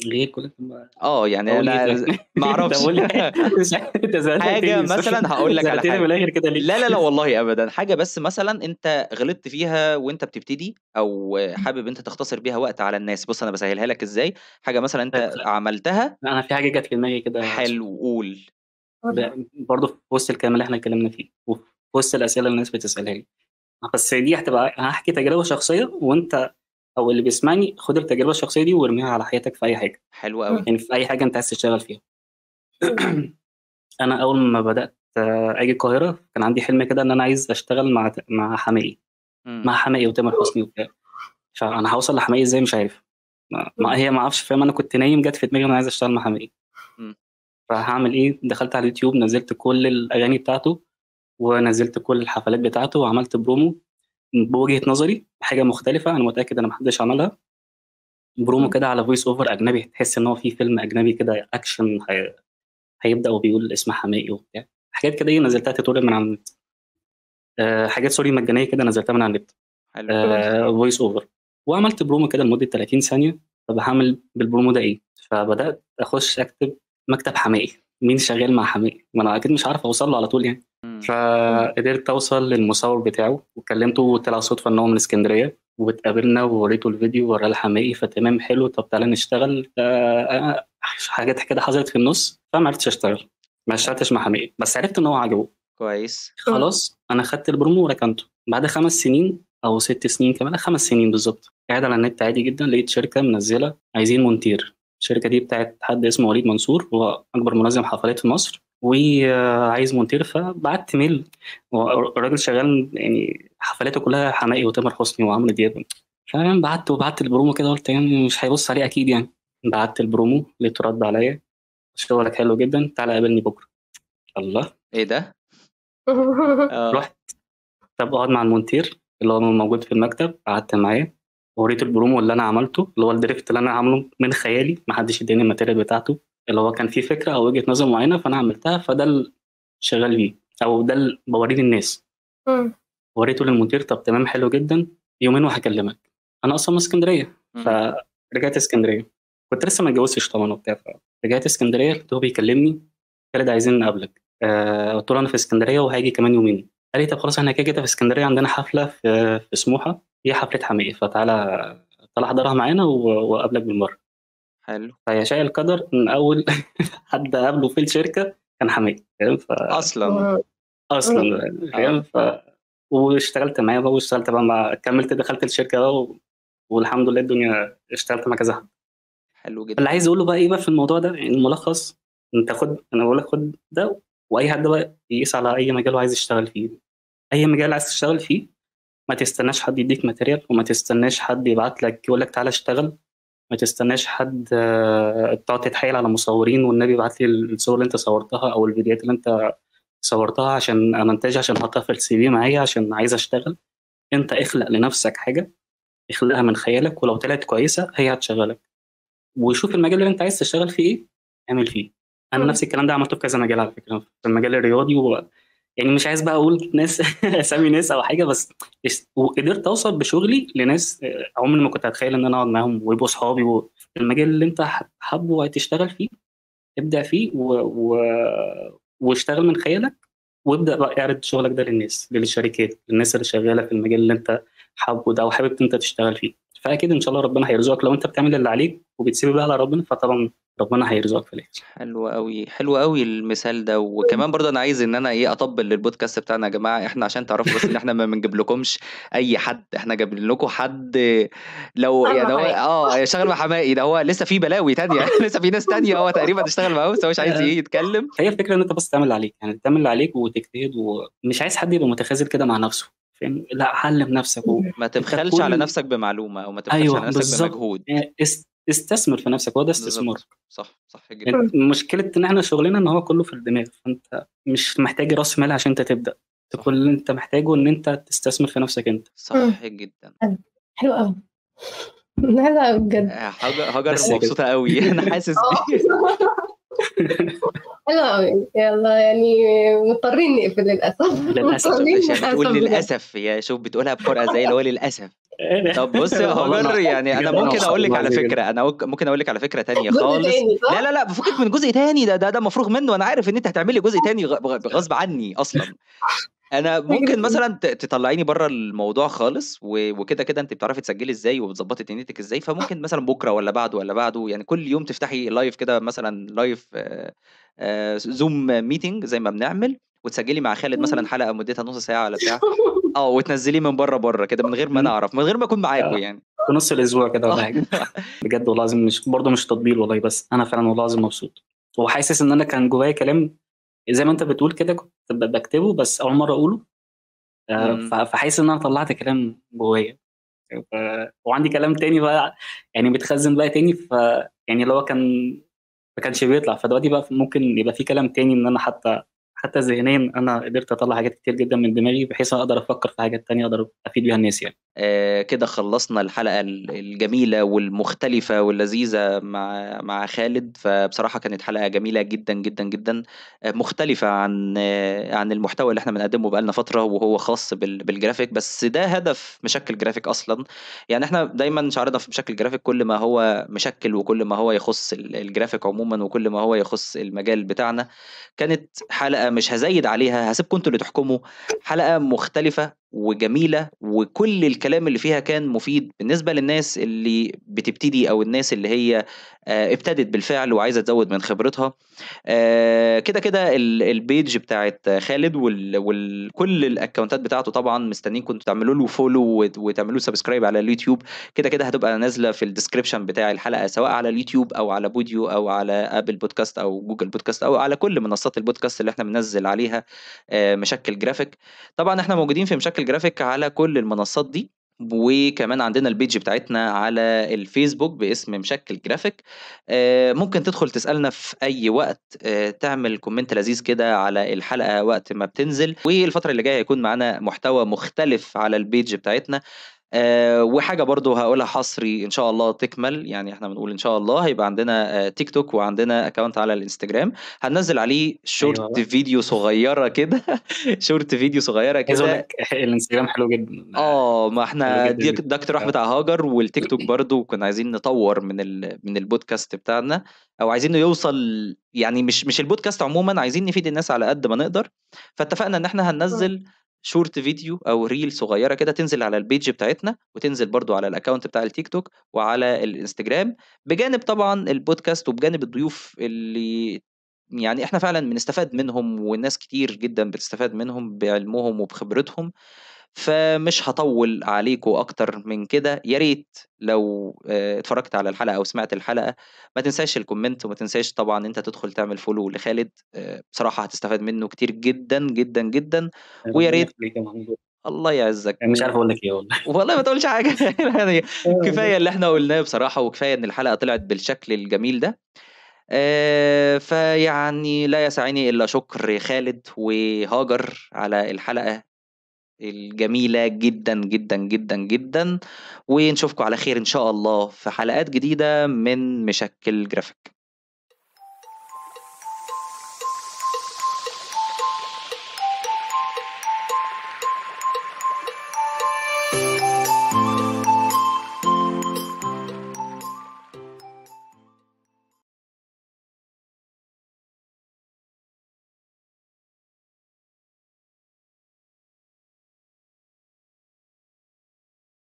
Speaker 2: غير كل
Speaker 3: يعني انا ما اعرفش حاجه مثلا هقول لك على حاجه لا والله ابدا، حاجه بس مثلا انت غلطت فيها وانت بتبتدي او حابب انت تختصر بيها وقت على الناس. بص انا بسهلها لك ازاي، حاجه مثلا انت عملتها.
Speaker 2: انا في حاجه جت في دماغي كده.
Speaker 3: حلو، قول.
Speaker 2: برضه في وسط الكلام اللي احنا اتكلمنا فيه وفي وسط الاسئله اللي الناس بتسالها لي، بس دي هتبقى هحكي تجربه شخصيه، وانت او اللي بيسمعني خد التجربه الشخصيه دي وارميها على حياتك في اي حاجه.
Speaker 3: حلو قوي.
Speaker 2: يعني في اي حاجه انت عايز تشتغل فيها. انا اول ما بدات اجي القاهره كان عندي حلم كده ان انا عايز اشتغل مع حماقي، مع حماقي وتامر حسني وبتاع. فانا هوصل لحماقي ازاي مش عارف، ما اعرفش، فاهم؟ انا كنت نايم جت في دماغي انا عايز اشتغل مع حماقي. فهعمل ايه؟ دخلت على اليوتيوب، نزلت كل الاغاني بتاعته ونزلت كل الحفلات بتاعته وعملت برومو بوجهه نظري، حاجه مختلفه انا متاكد ان محدش عملها. برومو كده على فويس اوفر اجنبي، تحس ان هو في فيلم اجنبي كده اكشن هيبدا وبيقول اسم حماقي وبتاع حاجات كده. نزلتها توتوريال من على النت، حاجات سوري مجانيه كده نزلتها من على النت، فويس اوفر. وعملت برومو كده لمده 30 ثانيه. طب هعمل بالبرومو ده ايه؟ فبدات اخش اكتب مكتب حماقي، مين شغال مع حماقي؟ ما انا اكيد مش عارف اوصل له على طول يعني. فقدرت اوصل للمصور بتاعه وكلمته، وطلع صدفه ان هو من اسكندريه، واتقابلنا ووريته الفيديو وراه الحماقي. فتمام حلو، طب تعالى نشتغل. حاجات كده حصلت في النص فما عرفتش اشتغل، ما اشتغلتش مع حماقي، بس عرفت ان هو عجبه
Speaker 3: كويس.
Speaker 2: خلاص انا خدت البرومو وركنته. بعد 5 سنين او 6 سنين كمان، 5 سنين بالظبط، قاعد على النت عادي جدا، لقيت شركه منزله عايزين مونتير. الشركه دي بتاعت حد اسمه وليد منصور، هو اكبر منظم حفلات في مصر، وعايز مونتير. فبعت ميل، الراجل شغال يعني حفلاته كلها حماقي وتامر حسني وعمرو دياب. فاهم؟ بعت البرومو كده، قلت يعني مش هيبص عليه اكيد يعني. بعت البرومو، لقيته رد عليا: شغلك حلو جدا، تعالى قابلني بكره. الله،
Speaker 3: ايه ده؟
Speaker 2: رحت. طب اقعد مع المونتير اللي هو موجود في المكتب، قعدت معاه وريته البرومو اللي انا عملته، اللي هو الدريفت اللي انا عامله من خيالي، ما حدش اداني الماتيريال بتاعته، اللي هو كان فيه فكره او وجهه نظر معينه فانا عملتها، فده اللي شغال بيه او ده اللي بوريه للناس. وريته للمونتير، طب تمام حلو جدا، يومين وهكلمك. انا اصلا من اسكندريه، فرجعت اسكندريه، كنت لسه ما اتجوزتش طبعا وبتاع. فرجعت اسكندريه لقيته بيكلمني: خالد عايزين نقابلك. قلت له انا في اسكندريه وهاجي كمان يومين. قال لي طب خلاص احنا كده في اسكندريه عندنا حفله في سموحه، هي حفله حماقي، فتعالى احضرها معانا واقابلك بالمره.
Speaker 3: حلو.
Speaker 2: فيشاء القدر ان اول حد قابله في الشركه كان حماقي، فاهم؟
Speaker 3: اصلا
Speaker 2: فاهم؟ واشتغلت معاه بقى، واشتغلت بقى كملت دخلت الشركه بقى والحمد لله الدنيا اشتغلت مع كذا حد.
Speaker 3: حلو جدا.
Speaker 2: اللي عايز اقوله بقى ايه بقى في الموضوع ده، يعني الملخص: انت انا بقول لك خد ده، واي حد بقى يقيس على اي مجال عايز يشتغل فيه. اي مجال عايز تشتغل فيه، ما تستناش حد يديك ماتيريال، وما تستناش حد يبعت لك يقول لك تعالى اشتغل، ما تستناش حد تقعد تتحايل على مصورين والنبي ابعت لي الصور اللي انت صورتها او الفيديوهات اللي انت صورتها عشان امنتجها، عشان احطها في السي في معايا عشان عايز اشتغل. انت اخلق لنفسك حاجه، اخلقها من خيالك، ولو طلعت كويسه هي هتشغلك. وشوف المجال اللي انت عايز تشتغل فيه ايه، اعمل فيه. انا نفس الكلام ده عملته في كذا مجال على فكره، في المجال الرياضي يعني مش عايز بقى اقول ناس اسامي ناس او حاجه، بس وقدرت اوصل بشغلي لناس عمري ما كنت اتخيل ان انا اقعد معاهم ويبقوا اصحابي. المجال اللي انت حابه وهتشتغل فيه، ابدع فيه واشتغل من خيالك، وابدا بقى اعرض شغلك ده للناس، للشركات، للناس اللي شغاله في المجال اللي انت حابه ده وحابب انت تشتغل فيه. فاكيد ان شاء الله ربنا هيرزقك لو انت بتعمل اللي عليك وبتسيب بقى على ربنا، فطبعا ربنا هيرزقك في الاخر.
Speaker 3: حلو قوي، حلو قوي المثال ده. وكمان برضه انا عايز ان انا اطبل للبودكاست بتاعنا يا جماعه. احنا عشان تعرفوا بس ان احنا ما بنجيب لكمش اي حد، احنا جايبين لكم حد لو
Speaker 1: اهم
Speaker 3: يعني هو
Speaker 1: حاجة.
Speaker 3: يشتغل مع حمائي ده، هو لسه في بلاوي تانية لسه في ناس تانية هو تقريبا تشتغل معاه بس هو مش عايز يتكلم.
Speaker 2: هي الفكره ان انت بس تعمل اللي عليك، يعني تعمل اللي عليك وتجتهد، ومش عايز حد يبقى متخاذل كده مع نفسه، فاهم؟ لا، علم نفسك
Speaker 3: ما
Speaker 2: انت
Speaker 3: تبخلش على
Speaker 2: كل.
Speaker 3: نفسك بمعلومه، او ما تبخلش
Speaker 2: ايوه
Speaker 3: على نفسك
Speaker 2: بالظبط،
Speaker 3: بمجهود.
Speaker 2: يعني استثمر في نفسك، هو ده استثمار.
Speaker 3: بالظبط، صح صح جدا.
Speaker 2: مشكله ان احنا شغلنا ان هو كله في الدماغ، فانت مش محتاج راس مال عشان انت تبدا.
Speaker 3: صح
Speaker 2: كل اللي انت محتاجه ان انت تستثمر في نفسك انت.
Speaker 3: صح جدا.
Speaker 1: حلو قوي. لا بجد.
Speaker 3: هاجر
Speaker 2: بس كده.
Speaker 3: مبسوطه قوي انا حاسس بيه.
Speaker 1: حلو قوي. يلا يعني مضطرين نقفل للأسف.
Speaker 2: للاسف.
Speaker 1: مضطرين
Speaker 3: مش
Speaker 1: للأسف
Speaker 3: بتقول
Speaker 1: بجد.
Speaker 3: للاسف، يا شوف بتقولها بحرقه زي اللي هو للاسف. طب بص يا
Speaker 2: والله
Speaker 3: هاجر،
Speaker 2: انا
Speaker 3: يعني انا
Speaker 2: بجد انا
Speaker 3: ممكن
Speaker 2: مبسوط
Speaker 3: اقول لك على
Speaker 2: بالمعلومة جدا.
Speaker 3: فكره، انا ممكن اقول لك على فكره تانية
Speaker 1: جزء
Speaker 3: خالص.
Speaker 1: تاني
Speaker 3: لا لا
Speaker 1: صح؟
Speaker 3: لا، بفكك من جزء تاني، ده مفروغ منه. انا عارف ان انت هتعملي جزء تاني غصب عني اصلا. انا
Speaker 1: فكرة
Speaker 3: ممكن
Speaker 1: ايه؟
Speaker 3: مثلا تطلعيني بره الموضوع خالص، وكده كده انت بتعرفي تسجلي ازاي وبتظبطي دنيتك ازاي. فممكن مثلا بكره ولا بعده ولا بعده، يعني كل يوم تفتحي لايف كده، مثلا لايف زوم ميتنج زي ما بنعمل، وتسجلي مع خالد مثلا حلقه مدتها نص ساعه ولا بتاع. وتنزليه من بره كده من غير ما نعرف، من غير ما اكون معاكم يعني.
Speaker 2: في نص الاسبوع كده ولا
Speaker 3: اه
Speaker 2: حاجه. بجد والله العظيم، مش برضه مش تطبيل والله، بس انا فعلا والله العظيم مبسوط، وحاسس ان انا كان جوايا كلام زي ما انت بتقول كده، كنت بكتبه بس اول مره اقوله.
Speaker 3: أمم.
Speaker 2: فحاسس ان انا طلعت كلام جوايا. وعندي كلام تاني بقى، يعني متخزن بقى تاني، يعني اللي هو ما كانش بيطلع، فدلوقتي بقى ممكن يبقى في كلام تاني، ان انا حتى ذهنيا انا قدرت اطلع حاجات كتير جدا من دماغي، بحيث اقدر افكر في حاجات تانية اقدر افيد بيها الناس يعني.
Speaker 3: كده خلصنا الحلقة الجميلة والمختلفة واللذيذة مع خالد. فبصراحة كانت حلقة جميلة جدا جدا جدا، مختلفة عن المحتوى اللي احنا بنقدمه بقالنا فترة، وهو خاص بالجرافيك. بس ده هدف مشكل جرافيك أصلا. يعني احنا دايما شعارنا في مشكل جرافيك، كل ما هو مشكل وكل ما هو يخص الجرافيك عموما وكل ما هو يخص المجال بتاعنا. كانت حلقة مش هزايد عليها، هسيبكم انتوا اللي تحكموا. حلقة مختلفة وجميلة، وكل الكلام اللي فيها كان مفيد بالنسبة للناس اللي بتبتدي، أو الناس اللي هي ابتدت بالفعل وعايزة تزود من خبرتها. كده كده البيج بتاعت خالد وكل الاكونتات بتاعته طبعا مستنيين كنتوا تعملوا له فولو وتعملوا سبسكرايب على اليوتيوب. كده كده هتبقى نازله في الديسكريبشن بتاع الحلقه، سواء على اليوتيوب او على بوديو او على ابل بودكاست او جوجل بودكاست او على كل منصات البودكاست اللي احنا بننزل عليها مشكل جرافيك. طبعا احنا موجودين في مشكل جرافيك على كل المنصات دي، وكمان عندنا البيج بتاعتنا على الفيسبوك باسم مشكل جرافيك. ممكن تدخل تسألنا في أي وقت، تعمل كومنت لذيذ كده على الحلقة وقت ما بتنزل. والفترة اللي جاية هيكون معانا محتوى مختلف على البيج بتاعتنا. وحاجة برضو هقولها حصري إن شاء الله تكمل، يعني احنا بنقول إن شاء الله هيبقى عندنا تيك توك وعندنا أكاونت على الانستجرام، هننزل عليه شورت
Speaker 2: ايوه،
Speaker 3: فيديو صغيرة كده شورت فيديو صغيرة
Speaker 2: عايز اقول
Speaker 3: كده.
Speaker 2: لك الانستجرام حلو جدا.
Speaker 3: ما
Speaker 2: حلو
Speaker 3: احنا
Speaker 2: جدا.
Speaker 3: ده اقتراح بتاع هاجر. والتيك توك برضو كنا عايزين نطور من البودكاست بتاعنا، او عايزين يوصل، يعني مش البودكاست عموما، عايزين نفيد الناس على قد ما نقدر. فاتفقنا ان احنا هننزل شورت فيديو او ريل صغيرة كده، تنزل على البيج بتاعتنا وتنزل برضو على الاكونت بتاع التيك توك وعلى الانستجرام، بجانب طبعا البودكاست وبجانب الضيوف اللي يعني احنا فعلا بنستفاد منهم، والناس كتير جدا بتستفاد منهم بعلمهم وبخبرتهم. فمش هطول عليكم اكتر من كده. يا ريت لو اتفرجت على الحلقة او سمعت الحلقة، ما تنساش الكومنت، وما تنساش طبعا انت تدخل تعمل فولو لخالد. بصراحة هتستفاد منه كتير جدا جدا جدا. ويا
Speaker 2: ربنا
Speaker 3: ريت.
Speaker 2: يخليك يا محمود.
Speaker 3: الله يعزك
Speaker 2: مش عارف اقول لك ايه والله.
Speaker 3: والله ما تقولش حاجة يعني كفاية اللي احنا قلناه بصراحة، وكفاية ان الحلقة طلعت بالشكل الجميل ده. فيعني لا يسعني الا شكر خالد وهاجر على الحلقة الجميلة جدا جدا جدا جدا. ونشوفكم على خير إن شاء الله في حلقات جديدة من مشكل جرافيك.